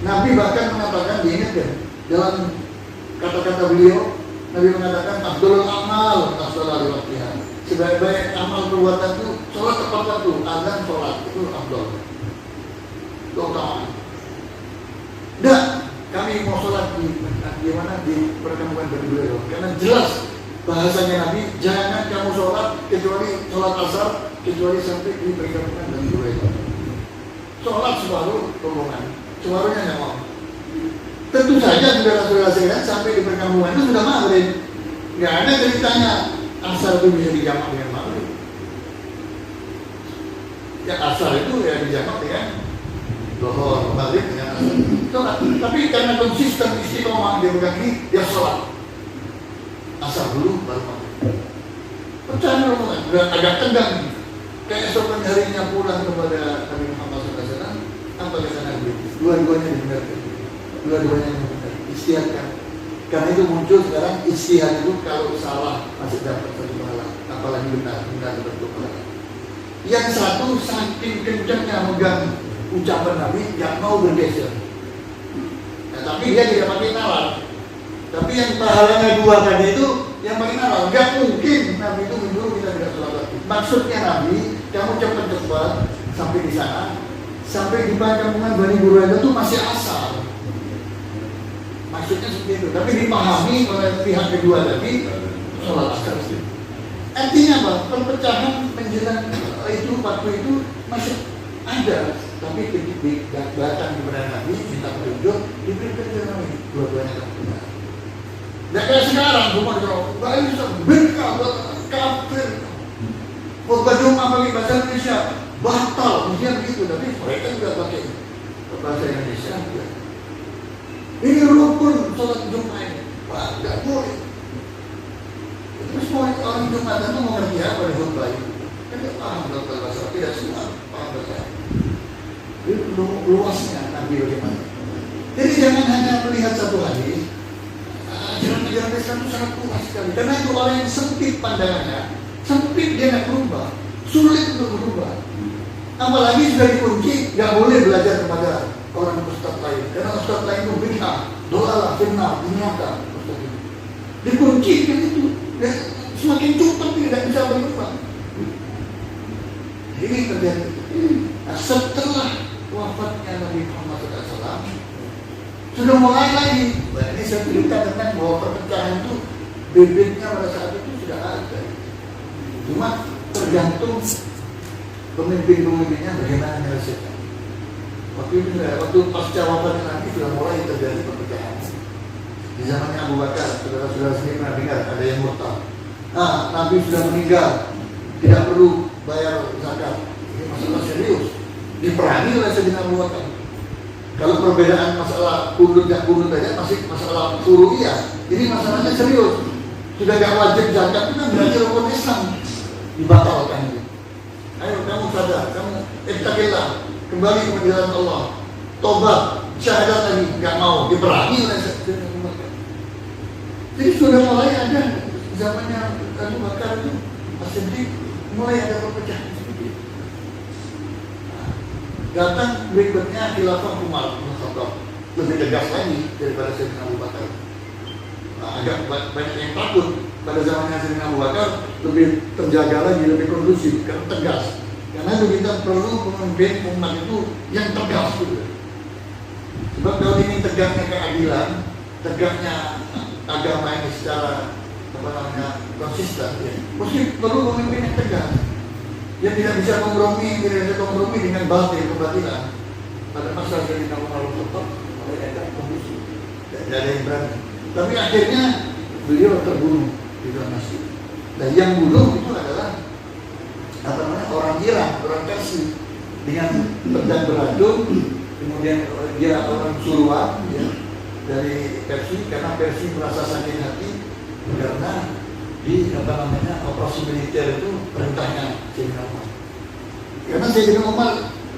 Nabi bahkan mengatakan, diingat ya, dalam kata-kata beliau, Nabi mengatakan afdhalul amal as-shalatu waktiha. Sebaik-baik amal perbuatan itu sholat tepat waktu, azan sholat itu afdhal. Itu utama. Dan kami mau sholat di mana, di perkampungan Bani Quraidah, karena jelas bahasanya Nabi, jangan kamu sholat kecuali sholat asar kecuali sampai di perkampungan Bani Quraidah. Sholat separuh rombongan, separuhnya nggak mau. Tentu saja saudara-saudara sekalian sampai di perkampungan itu sudah maghrib. Nggak ada ceritanya asar itu bisa dijamak dengan maghrib. Ya asar itu ya dijamak dengan zuhur, maghrib dengan asar. Sholat. Tapi karena konsisten istiqomah dia pegang ini, dia sholat asar dulu baru maghrib. Percaya rombongan, udah agak tegang. Kayak esokan harinya pulang kepada Nabi Muhammad SAW, apa kata Nabi? Dua-duanya dibenarkan. Dua-duanya yang benar, ijtihadkan. Karena itu muncul sekarang ijtihad itu kalau salah masih dapat satu pahala, apalagi benar dapat pahala. Yang satu saking kencangnya megang ucapan Nabi, yang mau bergeser. Nah, tapi dia tidak pakai nalar. Tapi yang pahalanya dua tadi itu yang pakai nalar. Gak mungkin Nabi itu menyuruh kita tidak sholat lagi. Maksudnya Nabi, kamu cepat-cepat sampai di sana, sampai di perkampungan Bani Quraidah itu masih asar. Maksudnya seperti itu, tapi dipahami oleh pihak kedua tadi sholat asar. Artinya apa? Perpecahan menjelang itu waktu itu masih ada, tapi datang kepada Nabi minta petunjuk, diberikan ke Nabi dua-duanya benar. Tidak kayak sekarang, cuma nggak bisa berkah kafir. Mau berjumpa bagi bahasa Indonesia batal, mungkin begitu, tapi mereka juga pakai bahasa Indonesia. Ini rukun sholat Jumat ini, Pak, tidak boleh. Terus orang Jumatan itu mengerti apa di khutbah ini? Kan tidak paham dokter bahasa, tidak semua paham bahasa. Itu luasnya Nabi bagaimana. Jadi jangan hanya melihat satu hadis. Ajaran-ajaran Islam itu sangat luas sekali. Karena itu orang yang sempit pandangannya, sempit dia tidak berubah, sulit untuk berubah. Apalagi sudah dikunci, nggak boleh belajar kepada orang ustaz lain, karena ustaz lain itu bid'ah, dolalah, fitnah, dunyaka, ustaz itu dikunci kan itu, dan semakin cepat tidak bisa berubah. Ini terjadi. Nah, setelah wafatnya Nabi Muhammad SAW, sudah mulai lagi. Nah, ini saya cerita tentang bahwa perpecahan itu bibitnya pada saat itu sudah ada. Cuma tergantung pemimpin-pemimpinnya bagaimana menyelesaikan. Waktu pasca wafatnya Nabi sudah mulai terjadi perpecahan. Di zamannya Abu Bakar, saudara-saudara sendiri pernah dengar ada yang murtad. Nah, Nabi sudah meninggal, tidak perlu bayar zakat. Ini masalah serius. Diperangi oleh Sayyidina Abu Bakar. Kalau perbedaan masalah kunut dan kunut saja masih masalah furu'iyah. Ini masalahnya serius. Sudah gak wajib zakat itu kan berarti rukun Islam dibatalkan. Ayo kamu sadar, kamu ittaqillah, kembali ke jalan Allah, tobat, syahadat lagi, nggak mau, diperangi oleh Sayyidina Abu Bakar. Jadi sudah mulai ada zamannya Abu Bakar itu, As-Siddiq mulai ada perpecahan seperti itu. Nah, datang berikutnya khilafah Umar bin Khattab, lebih tegas lagi daripada Sayyidina Abu Bakar. Nah, agak banyak yang takut. Pada zamannya Sayyidina Abu Bakar lebih terjaga lagi, lebih kondusif, karena tegas. Karena itu kita perlu memimpin umat itu yang tegas gitu. Sebab kalau ini tegaknya keadilan, tegaknya agama ini secara konsisten, ya. Mesti perlu pemimpin yang tegas, yang tidak bisa kompromi dengan batil kebatilan. Pada masa Sayyidina Umar tetap mereka kondisi, tidak ada yang berani. Tapi akhirnya beliau terbunuh di dalam masjid. Dan yang bunuh itu adalah orang Iran, orang Persia dengan pedang beracun. Kemudian dia orang Suruhan, ya, dari Persia, karena Persia merasa sakit hati karena di operasi militer itu perintahnya Sayyidina Umar. Karena Sayyidina Umar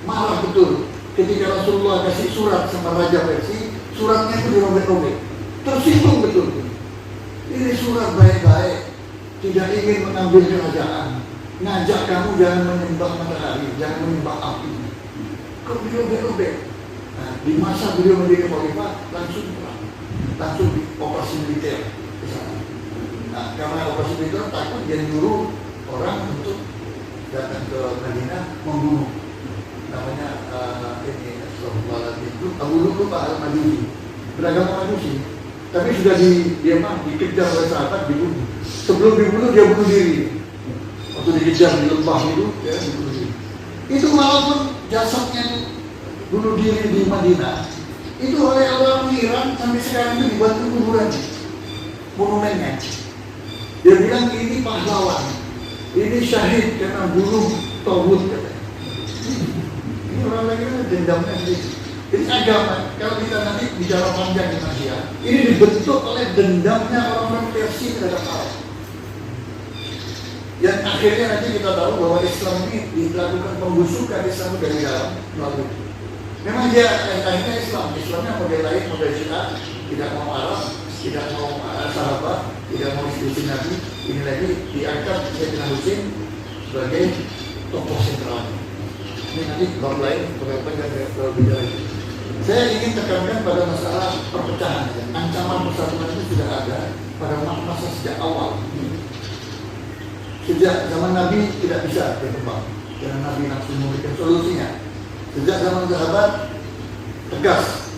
marah betul ketika Rasulullah kasih surat sama Raja Persia, suratnya itu dirobek-robek, tersinggung betul. Ini surat baik-baik, tidak ingin mengambil kerajaan, ngajak kamu jangan menyembah matahari, jangan menyembah api. Kok dirobek-robek? Nah, di masa beliau menjadi khalifah langsung perang, langsung di operasi militer ke sana. Nah, karena operasi militer takut dia nyuruh orang untuk datang ke Madinah membunuh. Namanya ini itu Abu Lu'lu'ah al-Majusi, beragama Majusi, tapi sudah dikejar oleh sahabat, dibunuh. Sebelum dibunuh dia bunuh diri. Waktu dikejar di lembah itu, dia bunuh diri. Itu walaupun jasadnya bunuh diri di Madinah, itu oleh orang Iran sampai sekarang itu dibuat kuburan, monumennya. Dia bilang ini pahlawan, ini syahid karena bunuh tauhid katanya. Ini orang lagi kan dendamnya sendiri. Jadi agama, kalau kita nanti bicara panjang di Asia, ini dibentuk oleh dendamnya orang-orang Persia terhadap Arab. Yang akhirnya nanti kita tahu bahwa Islam ini dilakukan pembusukan Islam dari dalam melalui. Memang dia akhirnya Islamnya model lain, model Syiah, tidak mau Arab, tidak mau sahabat, tidak mau institusi Nabi. Ini lagi diangkat Sayyidina Husain sebagai tokoh sentral. Ini nanti bab lain berapa bicara itu. Saya ingin tekankan pada masalah perpecahan. Ancaman persatuan itu sudah ada pada masa sejak awal. Sejak zaman Nabi tidak bisa berkembang, karena Nabi langsung memberikan solusinya. Sejak zaman sahabat tegas,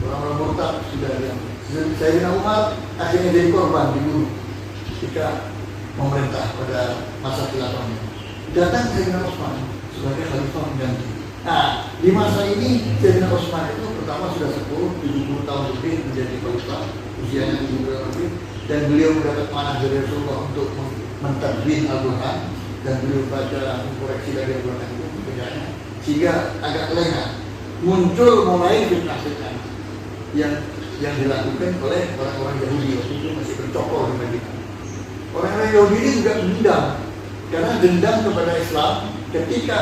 orang-orang murtad sudah ada. Sayyidina Umar akhirnya jadi korban, dibunuh ketika memerintah pada masa khilafahnya. Datang Sayyidina Utsman sebagai khalifah mengganti. Nah, di masa ini Sayyidina Utsman itu pertama sudah 70 tahun lebih menjadi khalifah, usianya 70 tahun lebih, dan beliau mendapat manah dari Rasulullah untuk mentadbir Al-Quran, dan beliau baca koreksi dari Al-Quran itu bacanya, sehingga agak lengah. Muncul mulai fitnah-fitnah yang dilakukan oleh orang-orang Yahudi waktu itu masih bercokol di Madinah. Orang-orang Yahudi ini juga dendam, karena dendam kepada Islam ketika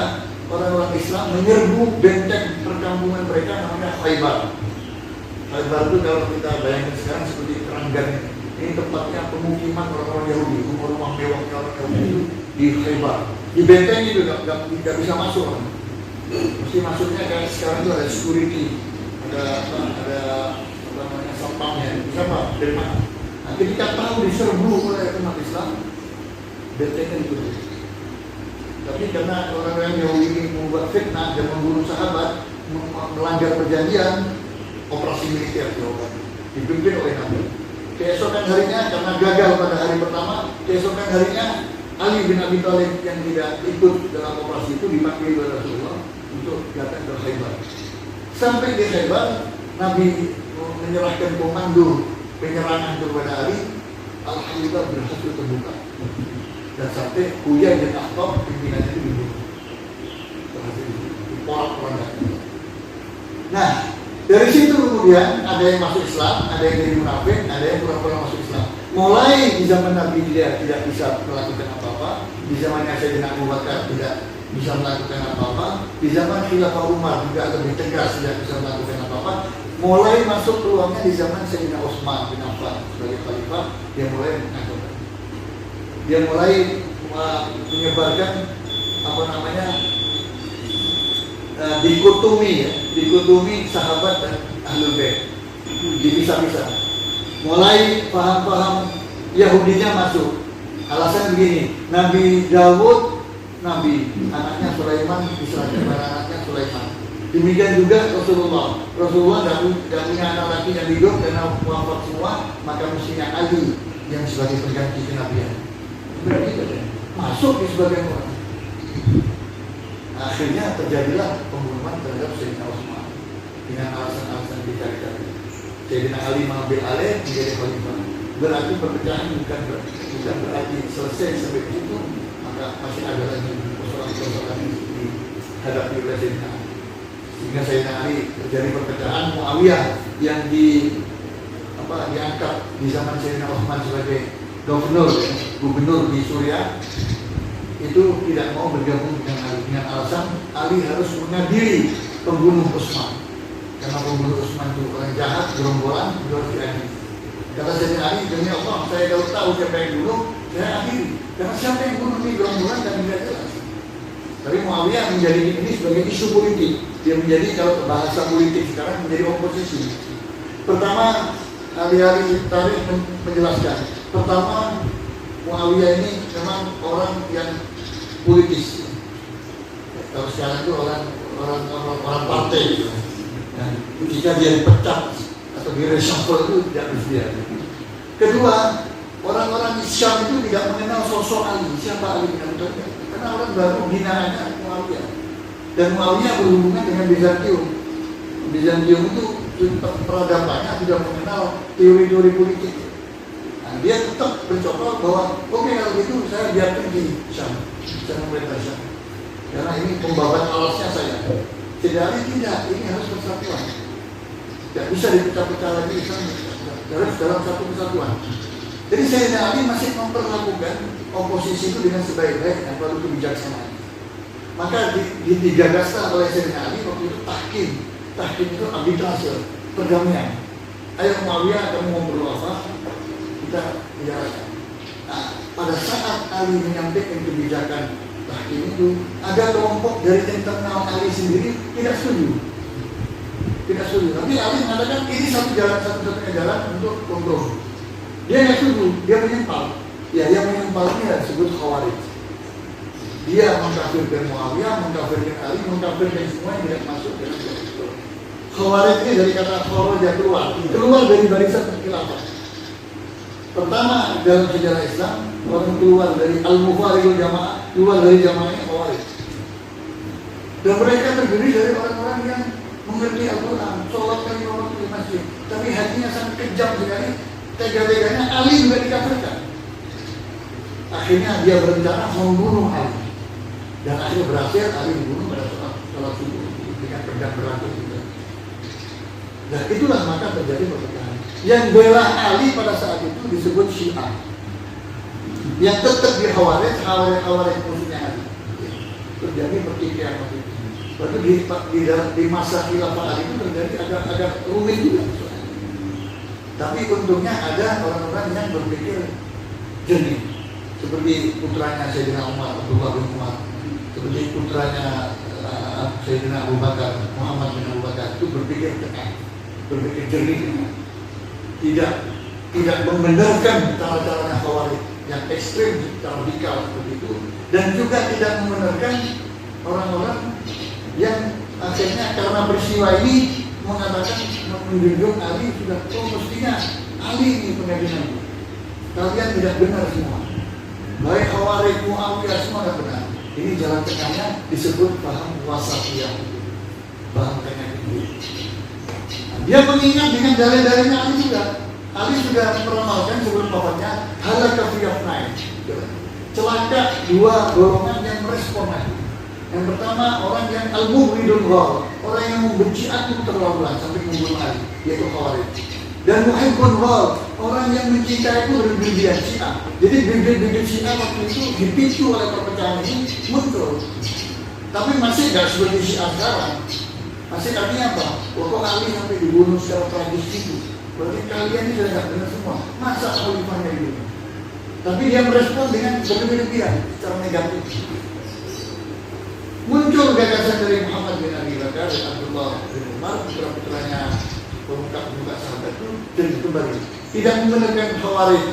orang-orang Islam menyerbu benteng perkampungan mereka namanya Khaybar. Khaybar itu kalau kita bayangkan sekarang seperti Keranggan. Ini tempatnya pemukiman orang-orang Yahudi, rumah mewahnya orang Yahudi itu di Khaybar. Di benteng itu nggak bisa masuk. Mesti masuknya kayak sekarang itu ada security, ada sampangnya. Siapa? Dari mana? Nah, ketika tahu diserbu oleh umat Islam, bentengnya ditutup. Tapi karena orang-orang Yahudi ini membuat fitnah dan membunuh sahabat, melanggar perjanjian, operasi militer dilakukan, dipimpin oleh Nabi. Keesokan harinya, karena gagal pada hari pertama, keesokan harinya Ali bin Abi Thalib yang tidak ikut dalam operasi itu dipanggil oleh Rasulullah untuk datang ke Khaybar. Sampai di Khaybar, Nabi menyerahkan komando penyerangan kepada Ali. Alhamdulillah berhasil terbuka. Dan sampai Huyai bin Akhtab pimpinannya itu dibunuh. Berhasil diporak-porandakan. Nah, dari situ kemudian ada yang masuk Islam, ada yang jadi munafik, ada yang pura-pura masuk Islam. Mulai di zaman Nabi dia tidak bisa melakukan apa-apa, di zamannya Sayyidina Abu Bakar tidak bisa melakukan apa-apa, di zaman Khilafah Umar juga lebih tegas tidak bisa melakukan apa-apa. Mulai masuk peluangnya di zaman Sayyidina Utsman bin Affan sebagai khalifah, dia mulai mengatakan, dia mulai menyebarkan dikotomi sahabat dan ahlul bait, dipisah-pisah. Mulai paham-paham Yahudinya masuk. Alasan begini, Nabi Dawud, Nabi, anaknya Sulaiman diserahkan kepada anaknya Sulaiman. Demikian juga Rasulullah tidak punya anak laki yang hidup karena wafat semua, maka mestinya Ali yang sebagai pengganti kenabian. Berarti masuk di sebagian orang. Akhirnya terjadilah pembunuhan terhadap Sayyidina Utsman dengan alasan-alasan dicari-cari. Sayyidina Ali mengambil alih menjadi khalifah. Berarti perpecahan bukan berarti selesai sampai itu, maka masih ada lagi persoalan-persoalan yang dihadapi oleh Sayyidina Ali. Sehingga Sayyidina Ali terjadi perpecahan. Muawiyah yang diangkat di zaman Sayyidina Utsman sebagai gubernur di Suriah itu tidak mau bergabung dengan Ali dengan alasan Ali harus mengadili pembunuh Utsman, karena pembunuh Utsman itu orang jahat, gerombolan, harus diadili. Kata Sayyidina Ali, demi Allah, saya kalau tahu siapa yang bunuh, saya adili, karena siapa yang bunuh ini gerombolan dan tidak jelas. Tapi Muawiyah menjadi ini sebagai isu politik. Dia menjadi, kalau bahasa politik sekarang, menjadi oposisi. Pertama, ahli-ahli tarikh menjelaskan. Pertama, Muawiyah ini memang orang yang politis. Kalau sekarang itu orang partai gitu. Dan jika dia dipecat atau di-reshuffle itu tidak bersedia. Kedua, orang-orang Syam itu tidak mengenal sosok Ali. Siapa Ali bin Abi Thalib? Karena orang baru binaannya Muawiyah. Dan Muawiyah berhubungan dengan Bizantium. Bizantium itu peradabannya tidak mengenal teori-teori politik. Nah, dia tetap mencoba bahwa oke, kalau gitu saya biarkan di Syam, saya memerintah Syam. Karena ini pembabat alasnya saya. Tidak, ini harus persatuan. Tidak bisa dipecah-pecah lagi harus dalam satu kesatuan. Jadi Sayyidina Ali masih memperlakukan oposisi itu dengan sebaik-baiknya, perlu kebijaksanaan. Maka digagaslah oleh Sayyidina Ali waktu itu tahkim. Tahkim itu arbitrase, perdamaian. Ayo Muawiyah, kamu mau berapa? Kita bicarakan. Nah, pada saat Ali menyampaikan kebijakan tahkim itu, ada kelompok dari internal Ali sendiri tidak setuju. Tidak setuju. Tapi Ali mengatakan ini satu-satunya jalan untuk kompromi. Dia nggak setuju, dia menyempal. Ya, yang menyempal ini disebut Khawarij. Dia mengkafirkan Muawiyah, mengkafirkan Ali, mengkafirkan semua yang tidak masuk dalam itu. Khawarij ini dari kata kharaja, keluar dari barisan khilafah. Pertama dalam sejarah Islam, orang keluar dari al-mufarriqul jamaah, keluar dari jamaahnya Khawarij. Dan mereka terdiri dari orang-orang yang mengerti Al-Quran, sholat kali waktu di masjid, tapi hatinya sangat kejam sekali. Tega-teganya Ali juga dikafirkan. Akhirnya dia berencana membunuh Ali. Dan akhirnya berhasil, Ali dibunuh pada sholat subuh dengan pedang beratus juga. Dan itulah maka terjadi perpecahan. Yang bela Ali pada saat itu disebut Syiah. Yang tetap di Khawarij musuhnya Ali. Terjadi pertikaian waktu itu. Berarti di masa khilafah Ali itu terjadi agak rumit juga. Tapi untungnya ada orang-orang yang berpikir jernih, seperti putranya Sayyidina Umar, Abdullah bin Umar, seperti putranya Sayyidina Abu Bakar, Muhammad bin Abu Bakar, itu berpikir tenang, berpikir jernih, tidak membenarkan cara-caranya Khawarij yang ekstrim, radikal seperti itu, dan juga tidak membenarkan orang-orang yang akhirnya karena peristiwa ini mengatakan menjunjung Ali sudah mestinya Ali ini pengadilan. Kalian tidak benar semua. Baik Khawarij, Muawiyah semua tidak benar. Ini jalan tengahnya disebut paham wasatiyah. Paham tengah itu. Dia mengingat dengan dalil-dalilnya Ali juga. Ali sudah meramalkan sebelum wafatnya halaka fi afnain. Celaka dua golongan yang merespon Ali. Yang pertama orang yang al-mubghidul ghal, orang yang membenci aku terlalu sampai membunuh Ali, yaitu Khawarij. Dan muhibbul ghal, orang yang mencintai aku berlebihan Syiah. Jadi bibit-bibit Syiah waktu itu dipicu oleh perpecahan ini muncul. Tapi masih tidak seperti Syiah sekarang. Masih artinya apa? Kok Ali sampai dibunuh secara tragis itu? Berarti kalian ini sudah tidak benar semua. Masa khalifahnya itu? Tapi dia merespon dengan berlebihan secara negatif. Muncul gagasan dari Muhammad bin Abi Bakar dan Abdullah bin Umar, putra-putranya pemuka sahabat itu, dan kembali tidak membenarkan Khawarij,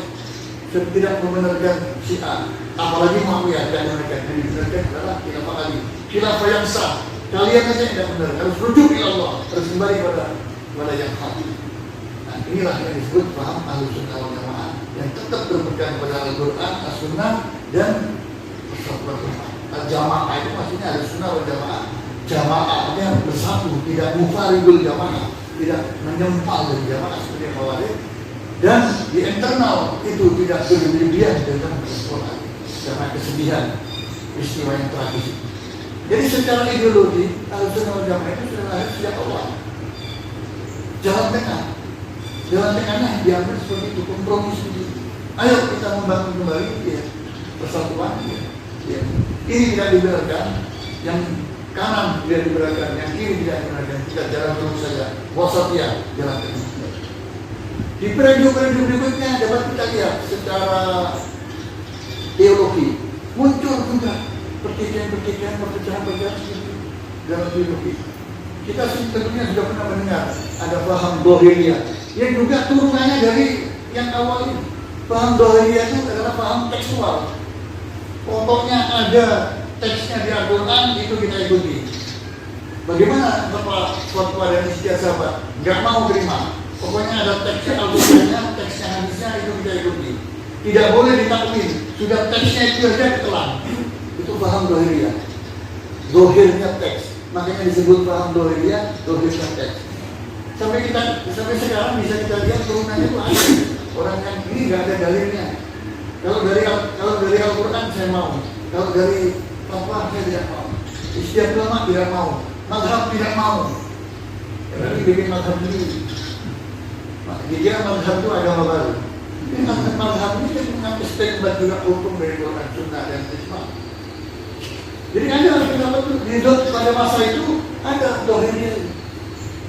tidak membenarkan Syiah, apalagi Muawiyah tidak membenarkan. Yang dibenarkan adalah khilafah Ali, khilafah yang sah, Kalian aja yang tidak benar, harus rujuk ke Allah, harus kembali pada yang hak. Nah, inilah yang disebut paham Ahlussunnah wal Jamaah yang tetap berpegang pada Al-Quran, As-Sunnah dan persatuan umat. Al-Jamaah itu maksudnya Ahlussunnah wal Jamaah. Jamaahnya bersatu, tidak mufarridul jamaah, tidak menyempal dari jamaah seperti yang Khawarij. Dan di internal itu tidak berlebihan dengan Al-Quran karena kesedihan peristiwa yang tragis. Jadi secara ideologi Ahlussunnah wal Jamaah itu sudah lahir sejak awal. Jalan tengahnya diambil seperti itu, kompromi seperti itu. Ayo kita membangun kembali persatuan. Ini tidak dibenarkan, yang kanan tidak dibenarkan, yang kiri tidak dibenarkan. Kita jalan terus saja, wasatiyah, jalan tengah. Di periode berikutnya dapat kita lihat secara teologi muncul juga pertikaian, perpecahan dalam teologi. Kita tentunya sudah pernah mendengar ada paham Dhahiriyah yang juga turunannya dari yang awal ini. Paham Dhahiriyah itu adalah paham tekstual. Pokoknya ada teksnya di Al-Quran, itu kita ikuti. Bagaimana Bapak fatwa dan istiasabat? Nggak mau terima. Pokoknya ada teksnya Al-Qurannya, teksnya hadisnya, itu kita ikuti. Tidak boleh ditakwil. Sudah teksnya itu saja ditelan. Itu paham Dhahiriyah. Dhahirnya teks. Makanya disebut paham Dhahiriyah, Dhahirnya teks. Sampai sekarang bisa kita lihat turunannya itu ada. Orang yang ini nggak ada dalilnya. Kalau dari Al-Quran saya mau. Kalau dari fatwa saya tidak mau. Ijtihad ulama tidak mau. Mazhab tidak mau. Jadi bikin mazhab sendiri. Dia mazhab itu agama baru. Ini mazhab ini kan mengambil statement juga hukum dari Quran, Sunnah dan Islam. Jadi ada pendapat itu pada masa itu ada Dhahiriyah,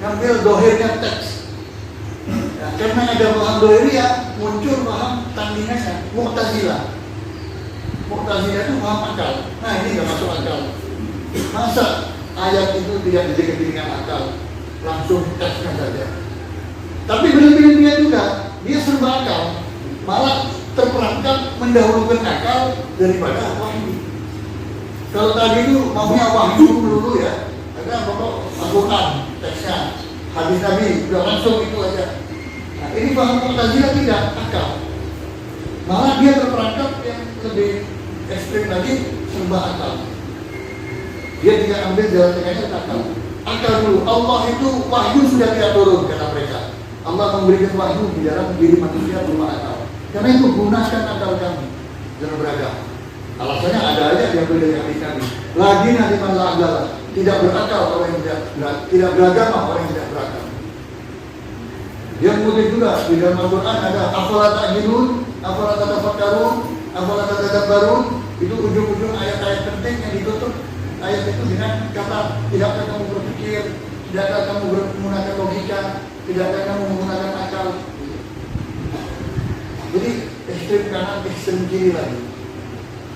ngambil Dhahirnya teks. Ya, karena ada paham Dhahiriyah, muncul paham tandingannya Mu'tazilah. Mu'tazilah itu paham akal. Nah ini nggak masuk akal. Masa ayat itu tidak didekati dengan akal, langsung teksnya saja. Tapi berlebihan juga, dia serba akal, malah terperangkap mendahulukan akal daripada wahyu. Kalau tadi itu maunya wahyu dulu ya, ada pokok Al-Quran teksnya, hadis Nabi sudah langsung itu aja. Nah, ini paham Mu'tazilah tidak akal, malah dia terperangkap yang lebih ekstrim lagi, serba akal. Dia tidak ambil jalan tengahnya akal. Akal dulu, Allah itu wahyu sudah tidak turun kata mereka. Allah memberikan wahyu di dalam diri manusia berupa akal. Karena itu gunakan akal kami dalam beragama. Alasannya ada aja yang beda dengan kami. Lagi nanti malah adalah tidak berakal orang yang tidak beragama, orang yang tidak berakal. Yang mungkin juga di dalam Al-Quran ada afala ta'qilun, afala tatafakkarun, afala tatadabbarun. Itu ujung-ujung ayat-ayat penting yang ditutup ayat itu dengan kata tidakkah kamu berpikir, tidakkah kamu menggunakan logika, tidakkah kamu menggunakan akal. Jadi ekstrem kanan, ekstrem kiri lagi.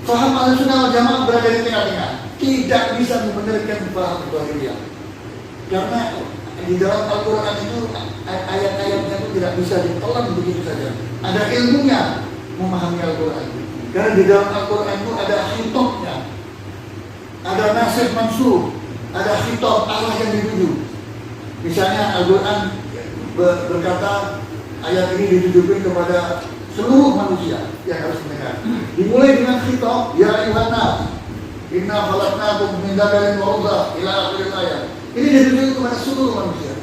Faham Ahlussunnah wal Jamaah berada di tengah-tengah. Tidak bisa membenarkan paham Dhahiriyah. Karena di dalam Al-Quran itu ayat-ayatnya itu tidak bisa ditelan begitu saja. Ada ilmunya memahami Al-Quran. Karena di dalam Al-Quran itu ada hitobnya, ada nasib mansur, ada hitob Allah yang dituju. Misalnya Al-Quran berkata ayat ini ditujukan kepada seluruh manusia yang harus mendengar. Dimulai dengan khitab, ya ayyuhan nas, inna khalaqnakum min dzakarin wa untha ila akhir ayat. Ini ditujukan kepada seluruh manusia.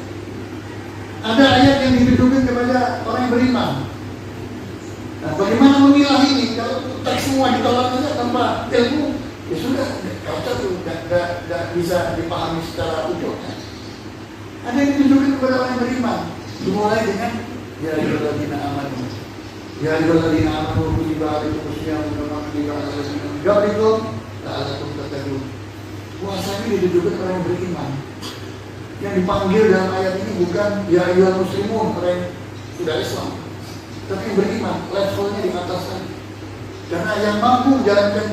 Ada ayat yang ditujukan kepada orang yang beriman. Nah, bagaimana memilah ini? Kalau teks semua ditolak saja tanpa ilmu, ya sudah, tidak bisa dipahami secara utuhnya. Ada yang ditujukan kepada orang yang beriman. Dimulai dengan ya ayyuhalladzina amanu. Ya ayyuhalladzina amanu kutiba alaikumus syiyam kama kutiba alal ladzina min qablikum la'allakum tattaqun. Puasa ini ditujukan kepada orang yang beriman. Yang dipanggil dalam ayat ini bukan ya ayyuhal muslimun, orang yang sudah Islam, tapi yang beriman, levelnya di atas lagi. Karena yang mampu menjalankan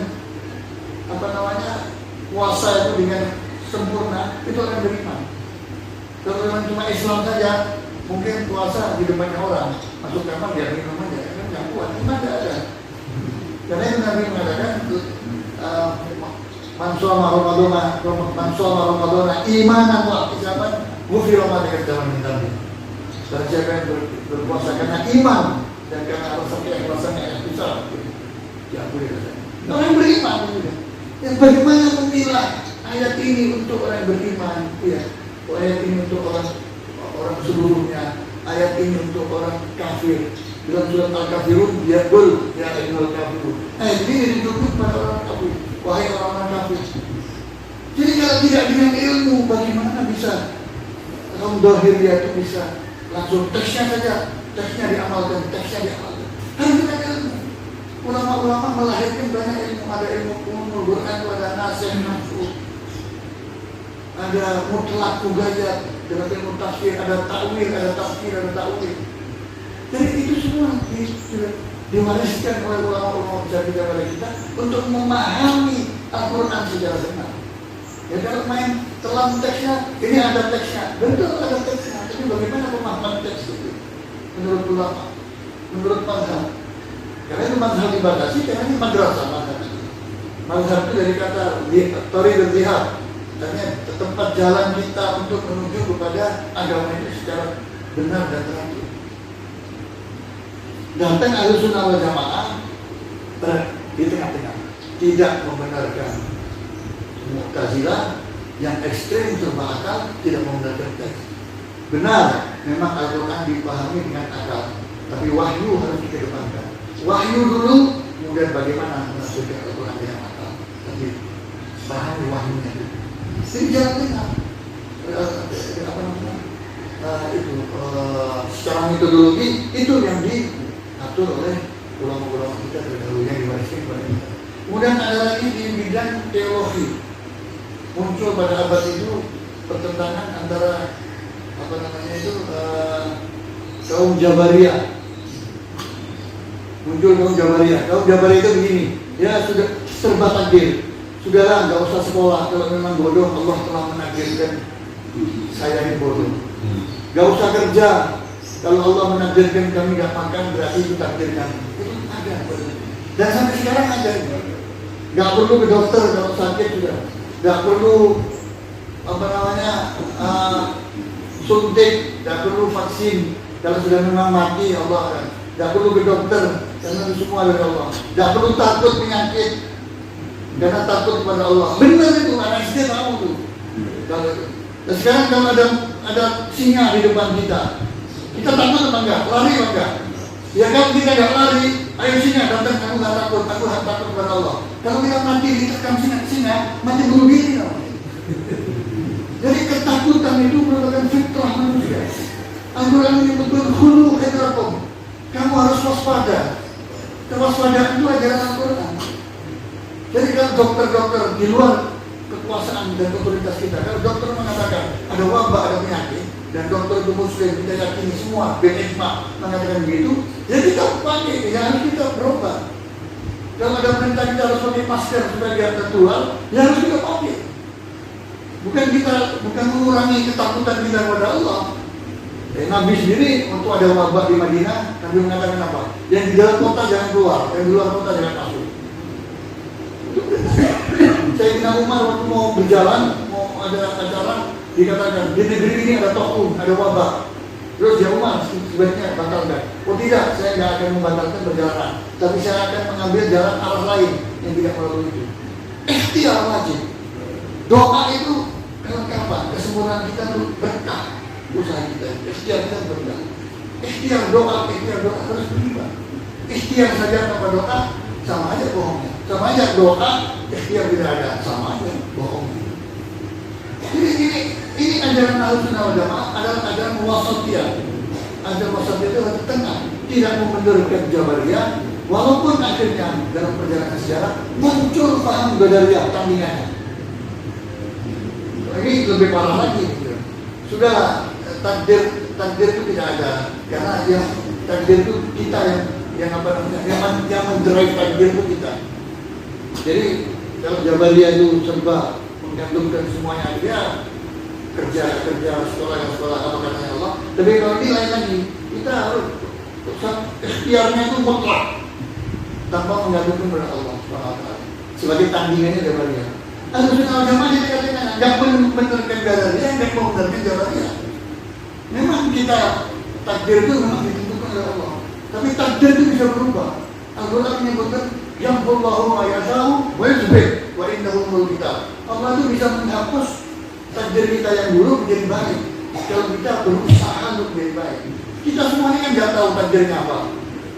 puasa itu dengan sempurna itu orang yang beriman. Kalau memang cuma Islam saja, mungkin puasa di depannya orang, masuk kamar dia minum aja, kan nggak kuat, cuma tidak ada. Karena itu Nabi mengatakan Man shoma Ramadhana imanan wa ihtisaban ghufira ma taqaddama min dhanbi. Dan siapa yang berpuasa karena iman dan karena rasa keikhlasan yang besar, diampuni dosanya. Orang yang beriman juga. Yang bagaimana memilah ayat ini untuk orang yang beriman, ya. Ayat ini untuk orang seluruhnya, ayat ini untuk orang kafir. Dalam surat Al-Kafirun, ya ayyuhal kafirun. Ayat ini ditujukan pada orang kafir, wahai orang-orang kafir. Jadi kalau tidak dengan ilmu, bagaimana bisa kaum dohir dia itu bisa langsung teksnya diamalkan. Harus dengan ilmu. Ulama-ulama melahirkan banyak ilmu, ada ilmu umum, Quran, ada nasih, nafsu, ada mutlak, mugayat, dengan ilmu tafsir, ada ta'wil, ada tafsir, ada ta'wil. Jadi itu semua diwariskan oleh ulama-ulama besar kepada kita untuk memahami Al-Quran secara benar. Ya kalau main telan teksnya, ini ada teksnya, betul ada teksnya. Tapi bagaimana pemahaman teks itu? Menurut ulama, menurut mazhab. Karena itu mazhab dibatasi, karena ini madrasah mazhab itu. Mazhab itu dari kata thariqul jihad, artinya tempat jalan kita untuk menuju kepada agama ini secara benar dan teratur. Datang Ahlussunnah wal Jamaah di tengah-tengah, tidak membenarkan Mu'tazilah yang ekstrem serba akal, tidak membenarkan teks. Benar, memang Al-Quran dipahami dengan akal, tapi wahyu harus dikedepankan. Wahyu dulu, kemudian bagaimana menafsirkan Al-Quran dengan akal. Tapi pahami wahyunya dulu. Jadi jalan tengah. Secara metodologi itu yang diatur oleh ulama-ulama kita terdahulu yang diwariskan kepada kita. Kemudian ada lagi di bidang teologi. Muncul pada abad itu pertentangan antara kaum Jabariyah. Muncul kaum Jabariyah. Kaum Jabariyah itu begini, ya sudah serba takdir. Sudahlah, nggak usah sekolah. Kalau memang bodoh, Allah telah menakdirkan saya ini bodoh. Nggak usah kerja. Kalau Allah menakdirkan kami nggak makan, berarti itu takdir kami. Itu ada. Dan sampai sekarang ada. Nggak perlu ke dokter kalau sakit sudah. Nggak perlu suntik, nggak perlu vaksin. Kalau sudah memang mati, Allah akan. Nggak perlu ke dokter, karena itu semua dari Allah. Nggak perlu takut penyakit, karena takut kepada Allah. Benar itu, anak SD tahu tuh. Dan sekarang kalau ada singa di depan kita takut apa enggak? Lari apa enggak? Ya kalau kita enggak lari, ayo singa datang, aku enggak takut, aku takut kepada Allah. Kalau kita mati diterkam singa mati bunuh diri. Jadi ketakutan itu merupakan fitrah manusia. Al-Quran ini betul khulu hidrakum. Kamu harus waspada. Kewaspadaan itu ajaran Al-Quran. Jadi kalau dokter-dokter di luar kekuasaan dan otoritas kita, kalau dokter mengatakan ada wabah, ada penyakit, dan dokter itu muslim, kita yakini semua BNISMA mengatakan begitu, ya kita pakai, ya harus kita berobat. Kalau ada perintah kita harus pakai masker supaya dia tertular, ya harus kita pakai. Bukan mengurangi ketakutan kita kepada Allah. Nabi sendiri waktu ada wabah di Madinah, Nabi mengatakan apa? Yang di dalam kota jangan keluar, yang di luar kota jangan masuk. Sayyidina Umar waktu mau berjalan, mau ada acara, dikatakan di negeri ini ada taun, ada wabah. Terus ya Umar sebaiknya batalkan. Oh tidak, saya tidak akan membatalkan perjalanan, tapi saya akan mengambil jalan arah lain yang tidak melalui itu. Ikhtiar wajib. Doa itu kelengkapan, kesempurnaan kita itu berkah usaha kita. Ikhtiar kita berkah. Ikhtiar doa harus beriman. Ikhtiar saja tanpa doa sama aja bohongnya. Sama aja doa, ikhtiar tidak ada, sama aja bohongnya. Ini ajaran Ahlussunnah wal Jamaah adalah ajaran wasatiyah. Ajaran wasatiyah itu harus tengah, tidak membenturkan Jabariyah, walaupun akhirnya dalam perjalanan sejarah muncul paham Qadariyah tandingannya. Ini lebih parah lagi. Sudah takdir itu tidak ada, karena yang takdir itu kita yang mendrive takdir itu kita. Jadi kalau Jabariyah itu serba menggantungkan semuanya dia kerja sekolah apa katanya Allah. Tapi kalau ini lain lagi, kita harus ikhtiarnya itu mutlak tanpa menggantungkan kepada Allah SWT. Sebagai tandingannya Jabariyah. Ahlussunnah wal Jamaah dikatakan nggak membenarkan Qadariyah, nggak membenarkan Jabariyah. Memang kita takdir itu memang ditentukan oleh Allah, tapi takdir itu bisa berubah. Al-Quran menyebutkan yang Allahu ma yasha'u wa yuthbit wa indahu ummul kitab. Allah itu bisa menghapus takdir kita yang dulu menjadi baik kalau kita berusaha untuk menjadi baik. Kita semuanya kan nggak tahu takdirnya apa.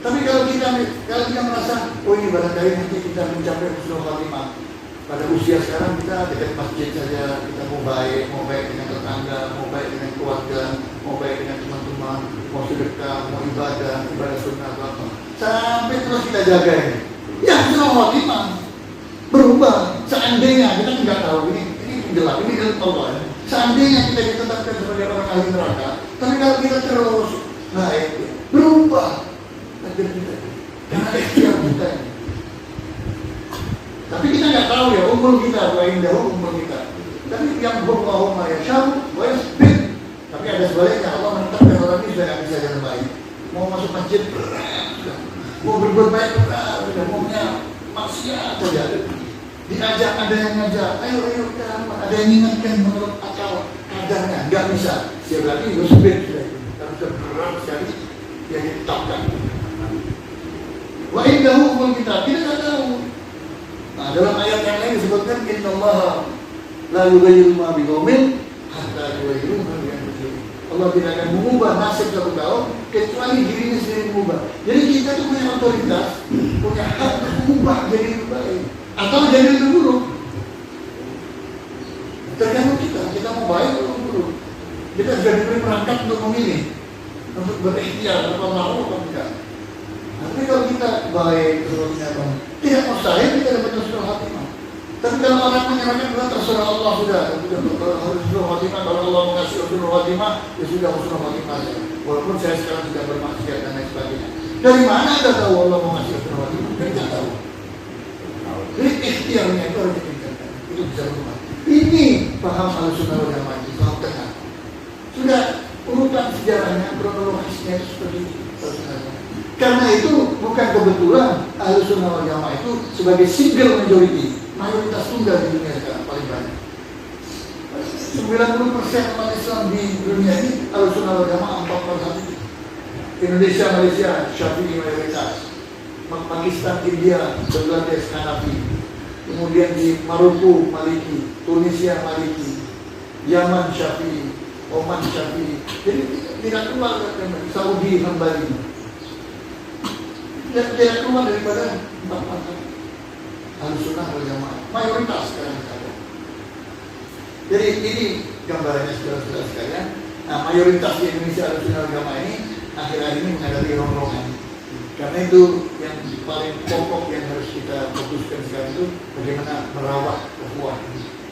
Tapi kalau kita merasa, oh ini barangkali nanti kita mencapai husnul khatimah. Pada usia sekarang kita dekat masjid saja, kita mau baik dengan tetangga, mau baik dengan keluarga, mau baik dengan teman-teman, mau sedekah, mau ibadah sunnah atau apa. Sampai terus kita jaga ini. Ya husnul khatimah berubah. Seandainya kita nggak tahu ini gelap, ini gelap Allah. Ya. Seandainya kita ditetapkan sebagai orang ahli neraka, tapi kalau kita terus baik, berubah takdir kita. Karena ikhtiar kita ini. Tapi kita nggak tahu ya umur kita, wa indahu umur kita. Tapi yang Allahu ma yasha'u wa yuthbit. Tapi ada sebaliknya, Allah menetapkan orang ini sudah nggak bisa jalan baik. Mau masuk masjid berat, mau berbuat baik berat, maunya maksiat saja. Diajak, ada yang ngajak, ayo kita ada yang ingatkan menurut akal kadarnya, nggak bisa. Dia berarti yuthbit sudah. Tapi sudah berat sekali yang ditetapkan. Wa indahu umur kita, kita nggak tahu. Nah, dalam ayat yang lain disebutkan innallaha la yughayyiru ma biqaumin hatta yughayyiru ma bi anfusihim. Allah tidak akan mengubah nasib satu kaum kecuali dirinya sendiri mengubah. Jadi kita tuh punya otoritas, punya hak untuk mengubah jadi lebih baik atau jadi lebih buruk. Tergantung kita mau baik atau buruk. Kita sudah diberi perangkat untuk memilih, untuk berikhtiar apa mau atau tidak. Tapi kalau kita baik, tidak mustahil kita dapat husnul khatimah. Tapi kalau orang menyerahkan berat terserah Allah sudah husnul khatimah. Kalau Allah mengasih husnul khatimah, ya sudah husnul khatimah. Walaupun saya sekarang sudah bermaksiat dan lain sebagainya. Dari mana Anda tahu Allah mau ngasih husnul khatimah? Kita tahu. Jadi ikhtiarnya itu harus ditingkatkan. Itu bisa berubah. Ini paham Ahlussunnah wal Jamaah, paham tengah. Sudah urutan sejarahnya, kronologisnya itu seperti itu. Karena itu bukan kebetulan Ahlussunnah wal Jamaah itu sebagai single majority, mayoritas tunggal di dunia sekarang paling banyak. 90% umat Islam di dunia ini Ahlussunnah wal Jamaah 4/1. Indonesia, Malaysia, Syafi'i mayoritas. Pakistan, India, Bangladesh, Hanafi. Kemudian di Maroko, Maliki, Tunisia, Maliki, Yaman, Syafi'i, Oman, Syafi'i. Jadi tidak keluar dari Saudi, Hambali. Tidak keluar daripada 4 Ahlussunnah wal Jamaah mayoritas sekarang ada. Jadi ini gambarannya saudara-saudara sekalian. Nah, mayoritas di Indonesia Ahlussunnah wal Jamaah ini akhir-akhir ini menghadapi rongrongan. Karena itu yang paling pokok yang harus kita fokuskan sekarang itu bagaimana merawat ukhuwah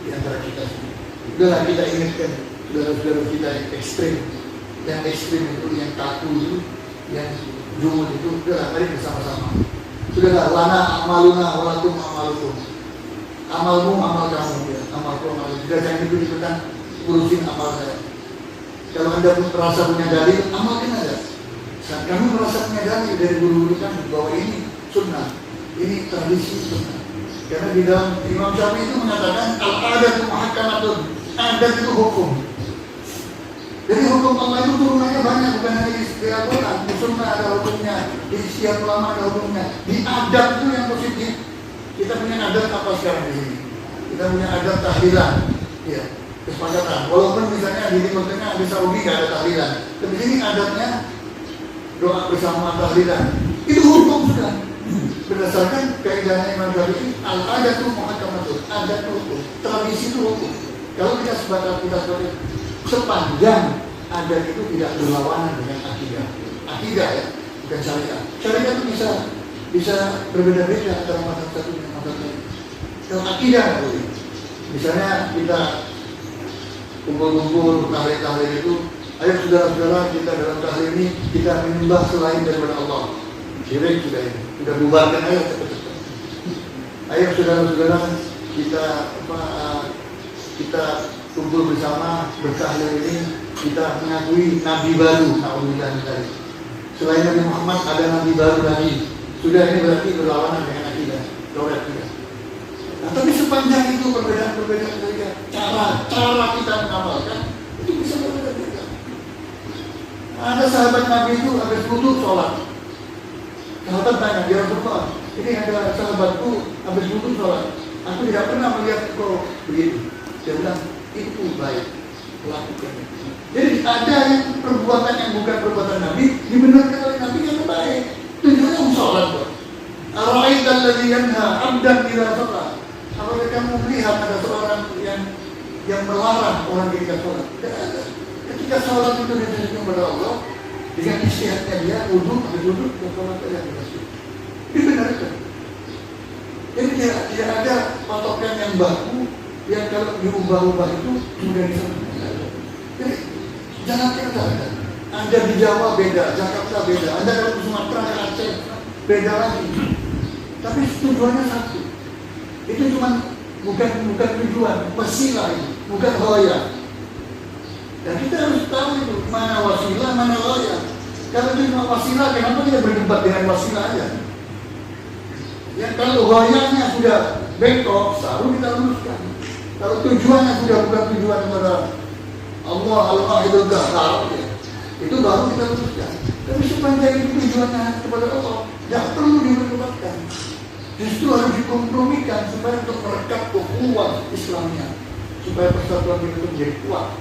di antara kita semua. Udahlah kita ingatkan saudara-saudara kita yang ekstrim itu yang kaku itu, yang jumud itu, udahlah mari bersama-sama. Sudahlah, lana amaluna walakum amalukum. Amalmu amal kamu, ya. Amalku amal. Sudah jangan ikut-ikutan urusin amal saya. Kalau Anda merasa punya dalil, amalkan aja. Saat kamu merasa punya dalil dari guru-guru kan bahwa ini sunnah, ini tradisi sunnah. Karena di dalam Imam Syafi'i itu mengatakan al-adatu muhakkamatun, adat itu hukum. Jadi hukum Allah itu turunannya banyak, bukan hanya di Al-Quran, di sunnah ada hukumnya, di setiap ulama ada hukumnya. Di adab itu yang positif. Kita punya adab apa sekarang di sini? Kita punya adab tahlilan, ya, kesepakatan. Walaupun misalnya di Timur Tengah, di Saudi nggak ada tahlilan, tapi di sini adabnya doa bersama tahlilan. Itu hukum sudah. Berdasarkan kaidahnya Imam Syafi'i, al-adatu muhakkamatun, adat itu hukum, tradisi itu hukum. Kalau kita sepakat seperti sepanjang adat itu tidak berlawanan dengan akidah. Akidah ya, bukan syariat. Syariat itu bisa berbeda-beda antara mazhab satu dengan mazhab lain. Kalau akidah boleh. Misalnya kita kumpul-kumpul tahlil itu, ayo saudara-saudara kita dalam tahlil ini kita menyembah selain daripada Allah. Syirik sudah bubarkan, ayo cepat-cepat. Ayo saudara-saudara kita kumpul bersama bertahlil ini, kita mengakui Nabi baru. Alhamdulillah dari selain Nabi Muhammad ada Nabi baru lagi. Sudah, ini berarti berlawanan dengan akidah. Nah, tapi sepanjang itu perbedaan-perbedaan saja, cara kita mengamalkan itu bisa berbeda-beda. Ada sahabat Nabi itu habis wudu sholat. Sahabat tanya, ya Rasulullah, ini ada sahabatku habis wudu sholat. Aku tidak pernah melihat kau begitu. Dia bilang, itu baik, lakukan. Jadi ada yang perbuatan yang bukan perbuatan Nabi dibenarkan oleh Nabi yang baik. Tujuannya sholat kok. Ar-ra'aital ladzi yanha 'abdan idza shalah. Apakah kamu melihat ada seorang yang melarang orang ketika sholat? Tidak ada. Ketika sholat itu ditunjukkan kepada Allah dengan istihadnya dia, wudhu, dan sholat saja di masjid. Dibenarkan. Jadi tidak ada patokan yang baku yang kalau diubah-ubah itu kemudian disebutkan. Jadi jangan kira-kira. Anda di Jawa beda, Jakarta beda. Anda kalau di Sumatera, Aceh beda lagi. Tapi tujuannya satu. Itu cuma bukan tujuan, wasilah itu, bukan hoya. Dan kita harus tahu itu mana wasilah, mana hoya. Kalau itu cuma wasilah, kenapa kita berdebat dengan wasilah aja? Ya kalau hoyanya sudah bengkok, selalu kita luruskan. Kalau tujuannya sudah bukan tujuan kepada Allah, Al-Wahidul Qahhar, itu baru kita luruskan. Tapi sepanjang itu tujuannya kepada Allah, tidak perlu diperdebatkan. Justru harus dikompromikan supaya untuk merekat ukhuwah Islamnya, supaya persatuan itu menjadi kuat.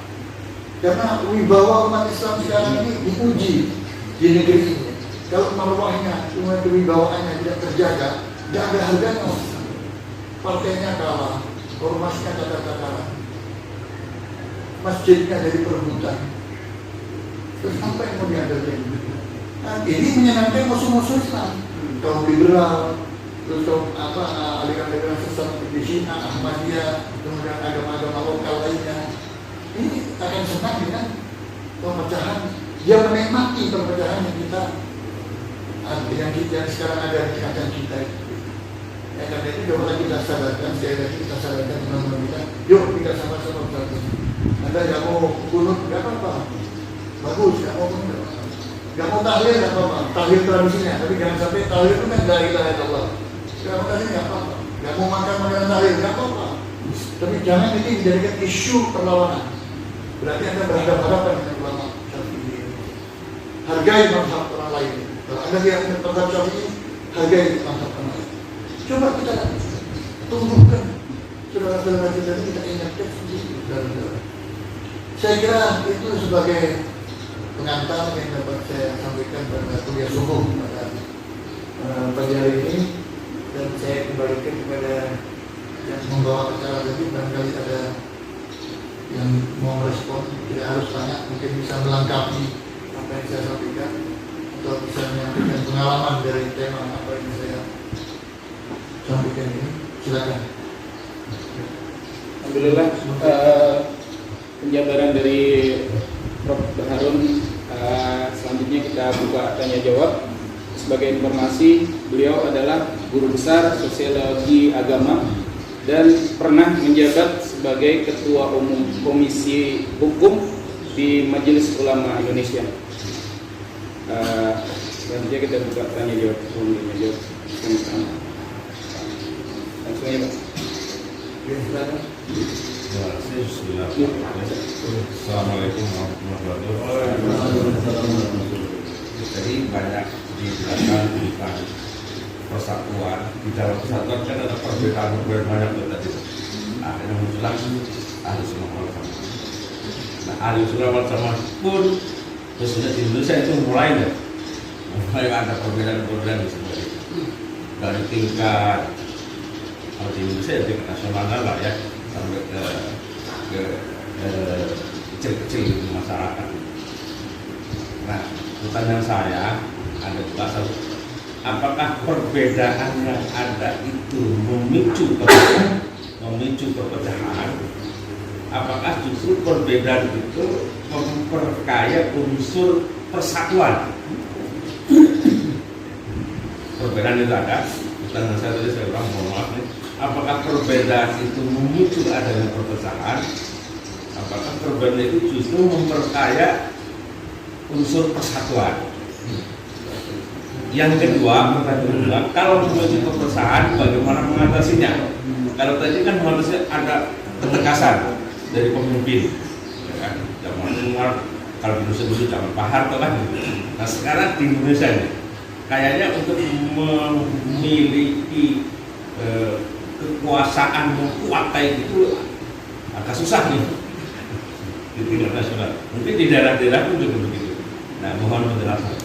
Karena wibawa umat Islam sekarang ini diuji di negeri ini. Kalau marwahnya, cuma kewibawaannya tidak terjaga, tidak ada harganya. Partainya kalah, ormasnya kata-kata, masjidnya jadi perebutan. Terus apa yang mau diadakan? Nah, ini menyenangkan musuh-musuh Islam, kaum liberal, terus kaum aliran-aliran sesat seperti Syiah, Ahmadiyah, kemudian agama-agama lokal lainnya. Ini akan senang dengan pemecahan. Dia menikmati perpecahan yang sekarang ada di kancah kita itu. Ya, karena itu coba kita sadarkan, sekali lagi kita sadarkan teman-teman kita. Yuk kita sama-sama bersatu. Anda nggak mau kunut, nggak apa-apa. Bagus, nggak mau kunut, nggak apa-apa. Nggak mau tahlil, nggak apa-apa. Tahlil tradisinya, tapi jangan sampai tahlil itu kan la ilaha illallah. Nggak mau tahlil, nggak apa-apa. Nggak mau makan makanan tahlil, nggak apa-apa. Tapi jangan ini dijadikan isu perlawanan. Berarti Anda berhadapan-hadapan dengan ulama Syafi'i. Hargai mazhab orang lain. Kalau Anda yang mazhab Syafi'i, hargai mazhab orang lain. Coba kita tumbuhkan saudara-saudara kita ini, kita ingatkan sendiri. Saya kira itu sebagai pengantar yang dapat saya sampaikan pada kuliah subuh pada pagi hari ini, dan saya kembalikan kepada yang membawa acara tadi. Barangkali ada yang mau merespon, tidak harus tanya, mungkin bisa melengkapi apa yang saya sampaikan atau bisa menyampaikan pengalaman dari tema apa yang saya sampaikan ini. Silakan. Alhamdulillah, penjabaran dari Prof. Harun. Selanjutnya kita buka tanya jawab. Sebagai informasi, beliau adalah guru besar sosiologi agama dan pernah menjabat sebagai Ketua Umum Komisi Hukum di Majelis Ulama Indonesia. Selanjutnya kita buka tanya jawab. Langsung aja, Pak. Assalamualaikum warahmatullahi wabarakatuh. Jadi banyak dijelaskan tentang persatuan. Di dalam persatuan kan ada perbedaan banyak tadi. Akhirnya muncullah ahli sunnah wal jamaah. Nah, ahli sunnah wal jamaah pun khususnya di Indonesia itu mulai ada perbedaan-perbedaan di sini. Dari tingkat kalau di Indonesia ya tingkat nasional lah ya, sampai ke kecil-kecil di masyarakat. Nah, pertanyaan saya ada juga satu, apakah perbedaan yang ada itu memicu perpecahan? Apakah justru perbedaan itu memperkaya unsur persatuan? Perbedaan itu ada. Pertanyaan saya tadi saya bilang, mohon maaf nih. Apakah perbedaan itu memicu adanya perpecahan? Apakah perbedaan itu justru memperkaya unsur persatuan? Yang kedua, pertanyaan kedua, kalau menuju kepesahan, bagaimana mengatasinya? Kalau tadi kan harusnya ada ketegasan dari pemimpin, ya kan? Zaman kalau di Indonesia dulu zaman Pak Harto kan. Nah sekarang di Indonesia ini, kayaknya untuk memiliki kekuasaan menguasai itu agak susah nih di tingkat nasional. Mungkin di daerah-daerah pun juga begitu. Nah mohon penjelasan.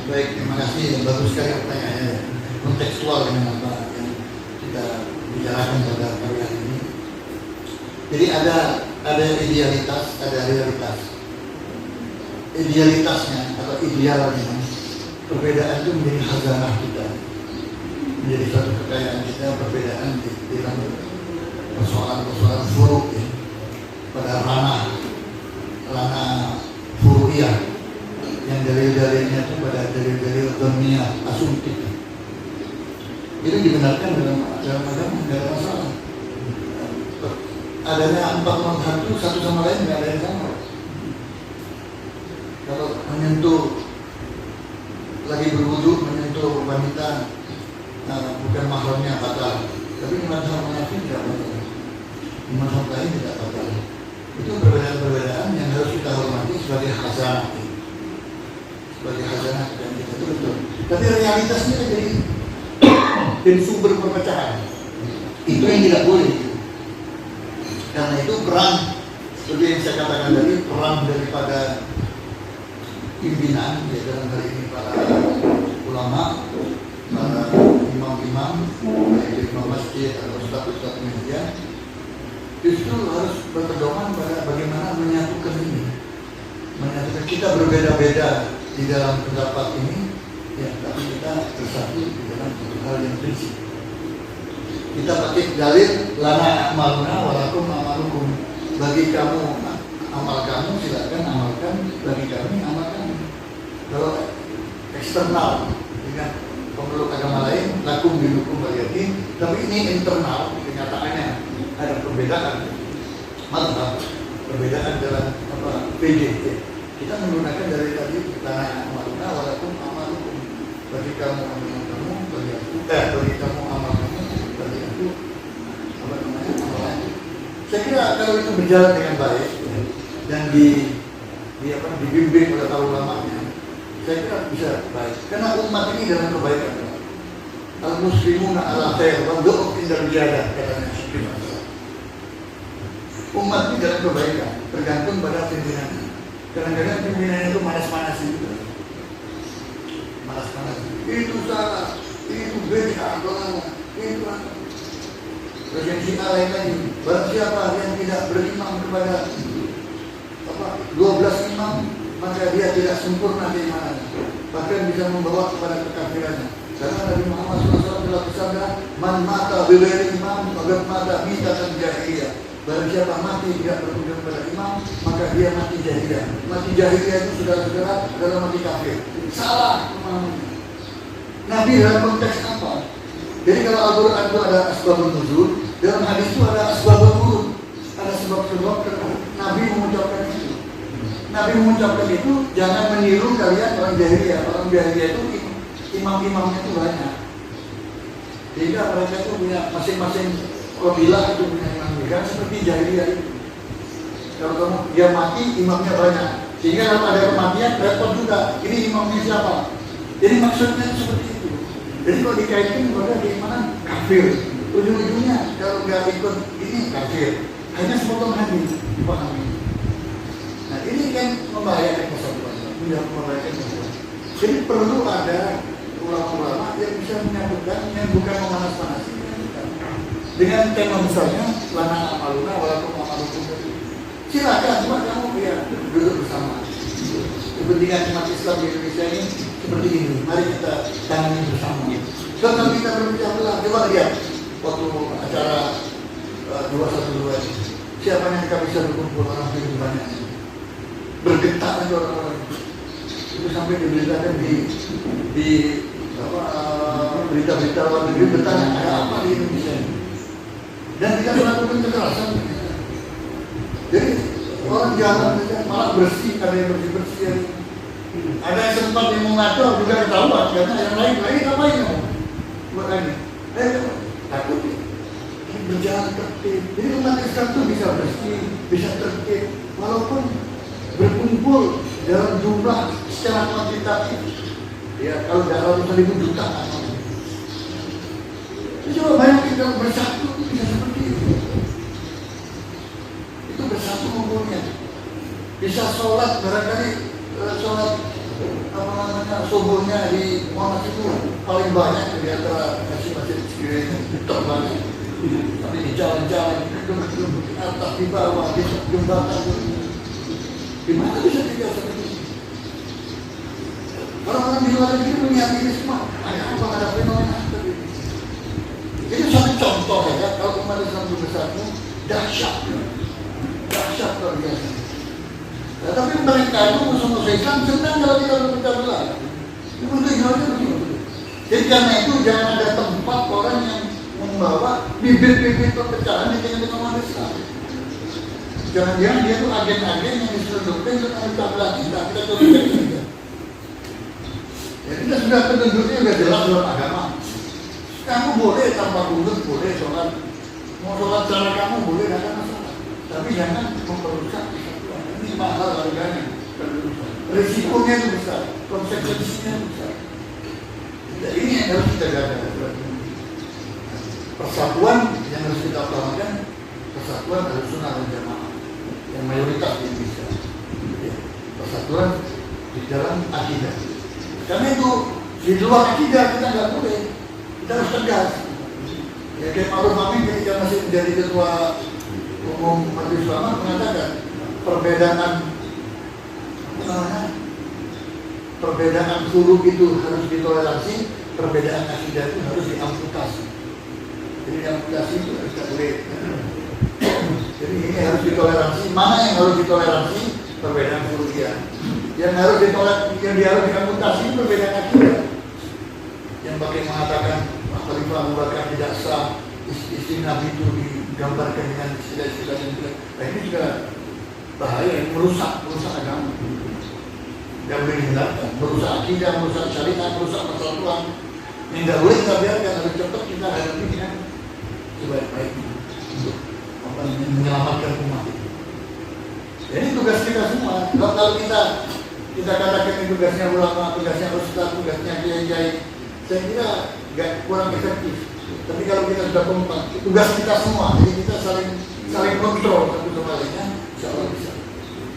Baik, terima kasih. Bagus sekali pertanyaannya. Kontekstual dengan apa yang kita bicarakan pada hari ini. Jadi ada idealitas, ada realitas. Idealitasnya atau idealnya, perbedaan itu menjadi khazanah kita, menjadi satu kekayaan kita. Perbedaan di dalam persoalan-persoalan furuk ya, pada ranah furu'iyah, yang dalil-dalilnya itu pada dalil-dalil dunia asumtif. Itu dibenarkan dalam agama, tidak ada masalah. Adanya 4 mazhab itu satu sama lain tidak ada yang sama. Kalau menyentuh lagi berwudu menyentuh wanita bukan mahramnya batal, tapi di mazhab Hanafi tidak batal, di mazhab lain tidak batal. Itu perbedaan-perbedaan yang harus kita hormati sebagai khazanah. Sebagai khazanah dan kita itu betul. Tapi realitasnya jadi sumber perpecahan. Itu yang tidak boleh. Karena itu peran, seperti yang saya katakan tadi, peran daripada pimpinan, ya dalam hal ini para ulama, para imam-imam, baik imam masjid atau ustaz-ustaz media, justru harus berpedoman pada bagaimana menyatukan ini. Menyatukan kita berbeda-beda di dalam pendapat ini, ya, tapi kita bersatu di dalam satu hal yang prinsip. Kita pakai dalil lana amaluna walakum amalukum. Bagi kamu amal kamu silakan amalkan, bagi kami amal kami. Kalau eksternal dengan pemeluk agama lain lakum dihukum bagi, tapi ini internal kenyataannya ada perbedaan. Maka perbedaan dalam PJT. Kita menggunakan dari tadi lana amaluna walakum amalukum. Bagi kamu amal kamu, bagi aku bagi kamu amal kamu, bagi aku amal aku. Saya kira kalau itu berjalan dengan baik dan dibimbing oleh para ulamanya, saya kira bisa baik. Karena umat ini dalam kebaikan. Al-muslimuna ala khair wa du'u indal jadah, katanya Syekh. Umat ini dalam kebaikan, tergantung pada pimpinannya. Kadang-kadang pimpinannya itu manas-manas itu. Manas-manas. Itu salah, itu beda, itu apa? Terus yang si lain lagi, barang siapa yang tidak berimam kepada 12 imam, maka dia tidak sempurna keimanannya, bahkan bisa membawa kepada kekafirannya. Karena Nabi Muhammad SAW telah bersabda, man mata bighairi imam, maka mata mitatan jahiliyah. Barang siapa mati tidak berpegang kepada imam, maka dia mati jahiliyah. Mati jahiliyah itu saudara-saudara adalah mati kafir. Salah pemahamannya. Nabi dalam konteks apa? Jadi kalau Al-Quran itu ada asbabun nuzul, dalam hadis itu ada asbabun nurul, ada sebab-sebab Nabi mengucapkan itu. Nabi mengucapkan itu, jangan meniru kalian orang jahiliyah. Orang jahiliyah itu imam-imamnya itu banyak. Sehingga mereka itu punya masing-masing kabilah itu punya imam mereka seperti jahiliyah itu. Kalau dia mati, imamnya banyak. Sehingga kalau ada kematian, repot juga. Ini imamnya siapa? Jadi maksudnya seperti itu. Jadi kalau dikaitkan kepada keimanan kafir, ujung-ujungnya kalau nggak ikut ini kafir, hanya sepotong hadis dipahami. Nah ini kan membahayakan persatuan, membahayakan persatuan. Jadi perlu ada ulama-ulama yang bisa menyatukan, yang bukan memanas-manasi, dengan tema besarnya lana amaluna walakum amalukum. Silakan, cuma kamu ya duduk bersama. Kepentingan umat Islam di Indonesia ini seperti ini. Mari kita tangani bersama. Kalau kita berbicara belah, coba lihat waktu acara 212 ini. Siapa yang kita bisa berkumpul orang begitu banyak? Bergetar itu orang-orang itu sampai diberitakan di berita-berita luar negeri bertanya ada apa di Indonesia ini? Dan tidak melakukan kekerasan. Jadi orang jalan saja malah bersih, ada yang bersih-bersih. Ada yang sempat yang mau ngatur juga ketahuan karena yang lain ngapain kamu? Buat ini. Takut berjalan tertib. Jadi umat Islam itu bisa bersih, bisa tertib, walaupun berkumpul dalam jumlah secara kuantitatif. Ya kalau dalam 1.000 juta. Coba bayangkan kalau bersatu bisa seperti itu. Itu bersatu ngumpulnya. Bisa sholat barangkali sholat subuhnya di Monas itu paling banyak di antara masjid-masjid sekiranya top banget. Tapi di jalan-jalan di atas, di bawah, di jembatan, di mana bisa tinggal seperti itu? Orang-orang di luar negeri meyakini semua. Apa ada fenomena seperti ini? Ini satu contoh ya, kalau umat Islam bersatu dahsyat luar biasa. Nah, tapi mereka itu musuh-musuh Islam senang kalau kita berpecah belah. Itu begitu. Jadi karena itu jangan ada tempat orang yang membawa bibit-bibit perpecahan di tengah-tengah umat Islam. Jangan-jangan dia itu agen-agen yang diselundupkan untuk memecah belah kita curiga saja. Ya kita sudah petunjuknya sudah jelas dalam agama. Kamu boleh tanpa kudus, boleh sholat. Mau sholat cara kamu boleh, tidak ada masalah. Tapi jangan memperusak kesatuan. Ini mahal harganya. Risikonya itu besar, konsekuensinya besar. Jadi ini yang harus kita jaga. Persatuan yang harus kita utamakan, persatuan harus sunnah dan jamaah yang mayoritas di Indonesia. Persatuan di dalam akidah. Karena itu di luar akidah kita nggak boleh. Kita harus tegas. Ya Kiai Ma'ruf Amin ketika masih menjadi ketua umum Majelis Ulama mengatakan perbedaan huruf itu harus ditoleransi, perbedaan akidah itu harus diamputasi. Jadi diamputasi itu harus tidak boleh. Jadi ini harus ditoleransi. Mana yang harus ditoleransi? Perbedaan huruf ya. Yang harus diamputasi itu perbedaan akidah. Yang pakai mengatakan Khalifah Abu Bakar tidak sah, istri Nabi itu digambarkan dengan istilah-istilah yang tidak. Nah ini juga bahaya, yang merusak agama. Yang boleh dihindarkan, merusak akidah, merusak syariat, merusak persatuan. Yang tidak boleh kita biarkan, harus cepat kita hadapi dengan sebaik-baiknya untuk menyelamatkan umat. Jadi tugas kita semua. Kalau kita katakan ini tugasnya ulama, tugasnya ustaz, tugasnya kiai, saya kira kurang efektif. Tapi kalau kita sudah kompak, tugas kita semua, jadi kita saling kontrol satu sama lainnya, insya Allah bisa.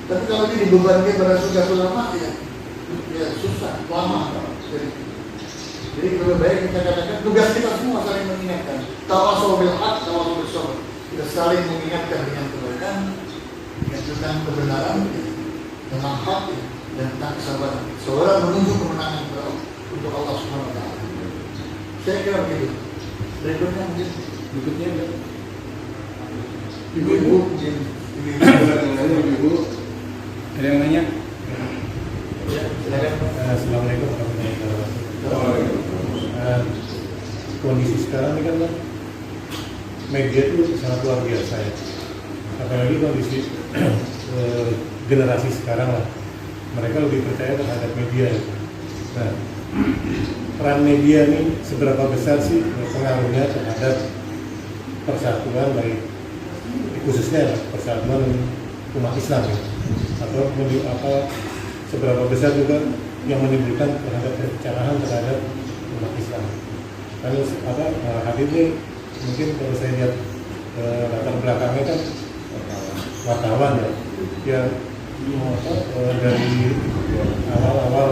Tapi kalau ini dibebankan pada tugas ulama, ya susah, lama. Jadi lebih baik kita katakan tugas kita semua saling mengingatkan. Tawasau bil haq, tawasau bis sabr. Kita saling mengingatkan dengan kebaikan, tentang kebenaran, tentang hak dan tentang kesabaran. Seorang menuju kemenangan untuk Allah Subhanahu wa taala. Saya kira begitu. Berikutnya mungkin ibu-ibu mungkin ibu ada yang nanya? Ya, silakan. Assalamualaikum warahmatullahi wabarakatuh. Kondisi sekarang ini kan media itu sangat luar biasa ya. Apalagi kondisi generasi sekarang lah, mereka lebih percaya terhadap media. Nah, peran media ini seberapa besar sih pengaruhnya terhadap persatuan, baik khususnya persatuan umat Islam ya? Atau seberapa besar juga yang menimbulkan terhadap perpecahan terhadap umat Islam? Kalau Habib ini mungkin kalau saya lihat latar belakangnya kan wartawan ya, dari awal-awal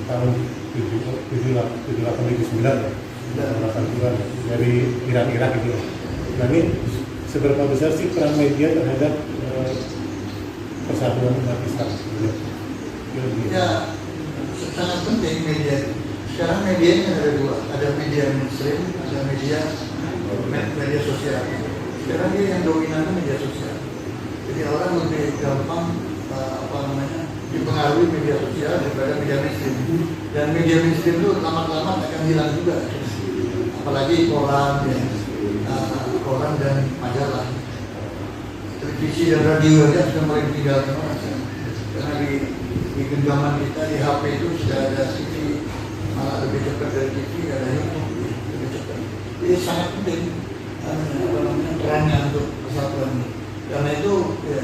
tahun 78-79 dari Irak gitu. Nah ini seberapa besar sih peran media terhadap persatuan umat Islam? Ya, sangat penting media. Sekarang medianya ada dua, ada media mainstream, ada media sosial. Sekarang dia yang dominan media sosial. Jadi orang lebih gampang dipengaruhi media sosial daripada media mainstream. Dan media mainstream itu lama-lama akan hilang juga. Apalagi koran dan majalah. Televisi dan radio saja sudah mulai ditinggalkan orang. Karena di genggaman kita di HP itu sudah ada TV, malah lebih cepat dari TV, ada YouTube lebih cepat. Jadi sangat penting perannya untuk persatuan ini. Karena itu ya,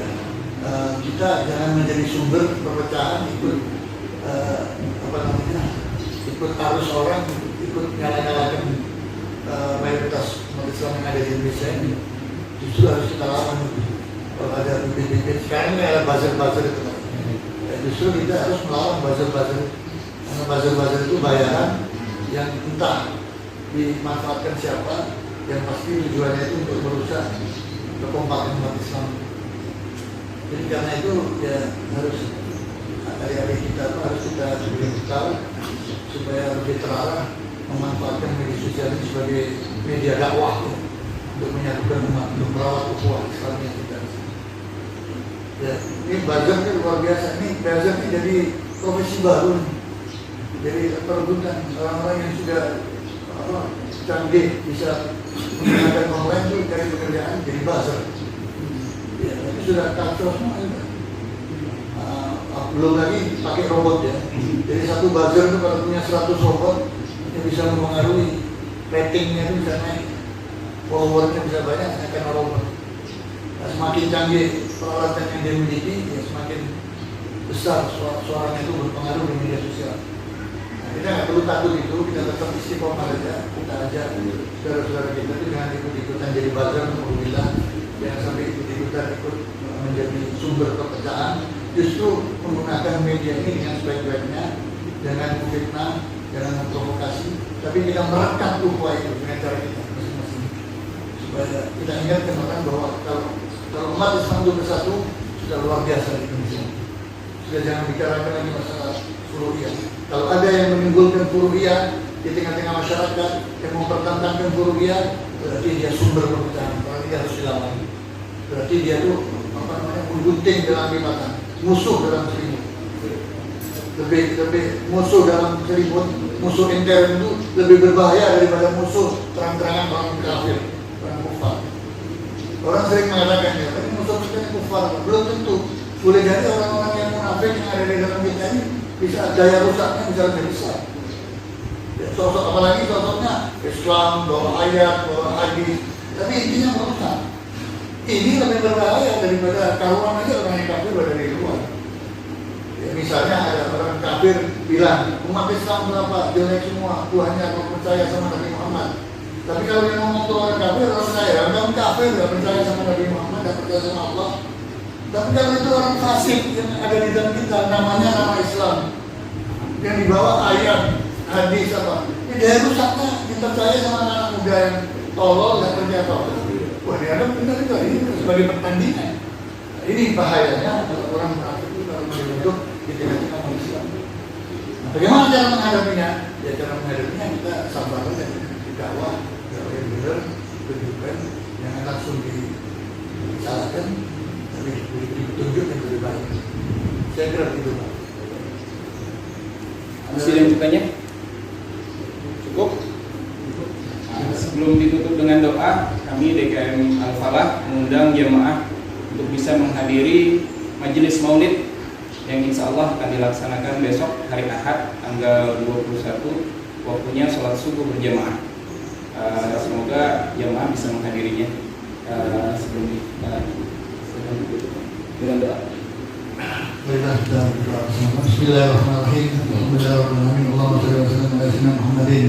kita jangan menjadi sumber perpecahan, ikut ikut arus orang, ikut nyala-nyalakan mayoritas umat Islam yang ada di Indonesia ini. Justru harus kita lawan. Kalau ada bibit-bibit sekarang ini ada buzzer-buzzer itu, ya, justru kita harus melawan buzzer-buzzer, karena buzzer-buzzer itu bayaran yang entah dimanfaatkan siapa, yang pasti tujuannya itu untuk merusak kekompakan umat Islam. Jadi karena itu ya harus adik-adik kita harus kita beritahu supaya lebih terarah memanfaatkan media sosial ini sebagai media dakwah ya, untuk menyatukan umat, untuk merawat ukhuwah Islamnya kita. Ya, ini buzzer ini luar biasa. Ini buzzer ini jadi profesi baru, jadi perebutan orang-orang yang sudah canggih bisa menggunakan online itu dari pekerjaan jadi buzzer. Ya, itu sudah kacau semua. Belum lagi pakai robot ya. Jadi satu buzzer itu kalau punya 100 robot itu bisa mempengaruhi ratingnya, itu bisa naik, followernya bisa banyak karena robot. Nah, semakin canggih peralatan yang dia miliki, ya semakin besar suaranya itu berpengaruh di media sosial. Nah, kita nggak perlu takut itu, kita tetap istiqomah saja. Kita ajak saudara-saudara kita itu jangan ikut-ikutan jadi buzzer, alhamdulillah, jangan sampai ikut-ikutan menjadi sumber perpecahan. Justru menggunakan media ini dengan sebaik-baiknya, jangan fitnah, jangan memprovokasi, tapi kita merekam ukhuwah itu dengan cara kita masing-masing. Supaya kita ingatkan orang bahwa kalau umat Islam itu bersatu sudah luar biasa di Indonesia. Sudah jangan bicarakan lagi masalah furu'iyah. Kalau ada yang menimbulkan furu'iyah di tengah-tengah masyarakat yang mempertentangkan furu'iyah, berarti dia sumber perpecahan, berarti dia harus dilawan. Berarti dia itu menggunting dalam lipatan, musuh dalam selimut. Lebih musuh dalam selimut, musuh intern itu lebih berbahaya daripada musuh terang-terangan orang kafir, orang kufar. Orang sering mengatakan ya, tapi musuh kita kufar, belum tentu. Boleh jadi orang-orang yang munafik yang ada di dalam kita ini bisa daya rusaknya bisa lebih besar. Ya, sosok apalagi sosoknya Islam, bawa ayat, bawa hadis, tapi intinya merusak. Ini lebih berbahaya daripada karuan aja orang yang kafir dari luar. Ya, misalnya ada orang kafir bilang umat Islam berapa jelek semua, Tuhannya mau percaya sama Nabi Muhammad. Tapi kalau dia ngomong ke orang kafir, orang percaya, orang kafir nggak percaya sama Nabi Muhammad, nggak percaya sama Allah. Tapi kalau itu orang fasik yang ada di dalam kita, namanya nama Islam, yang dibawa ayat, hadis apa, ini dia rusaknya dipercaya sama anak muda yang tolol, nggak percaya tolol. Wah, dianggap benar juga ini sebagai pertandingan. Nah, ini bahayanya kalau orang munafik itu kalau hidup di tengah-tengah umat Islam. Nah, bagaimana cara menghadapinya? Ya cara menghadapinya kita sabar dan dakwah yang benar, tunjukkan, jangan langsung disalahkan, tapi diberi petunjuk yang lebih baik. Saya kira itu, Pak. Masih lanjutannya? Cukup? Sebelum ditutup dengan doa, kami DKM Al-Falah mengundang jemaah untuk bisa menghadiri majelis maulid yang insya Allah akan dilaksanakan besok hari Ahad tanggal 21, waktunya sholat subuh berjamaah. Semoga jemaah bisa menghadirinya sebelum ditutup dengan doa. Bismillahirrahmanirrahim. Alhamdulillahirrahmanirrahim. Allahumma shalli wa sallim ala sayyidina Muhammadin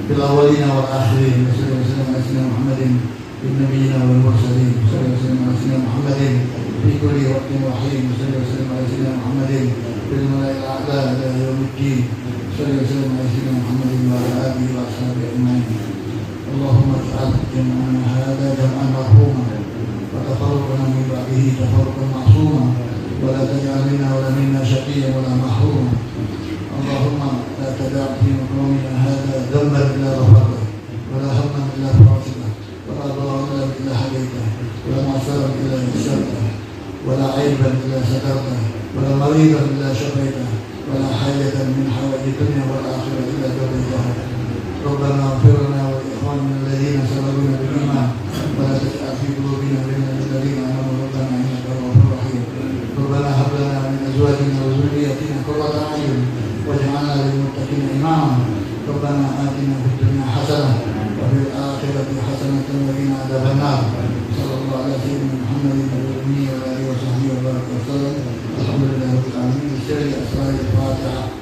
fil awwalina wal akhirin. Wa salli wa sallim ala sayyidina Muhammadin bin nabiyina wal mursalin. Wa salli wa sallim ala sayyidina Muhammadin fi kulli waqtin wa hin. Wa salli wa sallim ala sayyidina Muhammadin fil mala'il a'la ila yaumiddin. Wa salli wa sallim ala sayyidina Muhammadin wa ala alihi wa ashabihi ajma'in. Allahumma ij'al jam'ana hadha jam'an marhuma wa tafarraqna min ba'dihi tafarruqan ma'suma. ولا تجعل منا ولا منا شقيا ولا محروما. اللهم لا تدع في مقامنا هذا ذنبا الا غفرته ولا هما الا فرجته ولا ضالا الا هديته ولا معسرا الا يسرته ولا عيبا الا سترته ولا مريضا الا شفيته ولا حاجة من حوائج الدنيا والاخرة الا قضيتها. ربنا اغفر لنا ولاخواننا الذين سبقونا بالايمان ولا تجعل في قلوبنا غلا للذين امنوا ربنا انك رؤوف رحيم. ربنا هب لنا من ازواجنا وذرياتنا ربنا آتنا في الدنيا حسنة وفي الآخرة حسنة وقنا عذاب النار صلى الله على سيدنا محمد وعلى آله وصحبه وبارك وسلم الحمد لله رب العالمين. بسر أسرار الفاتحة.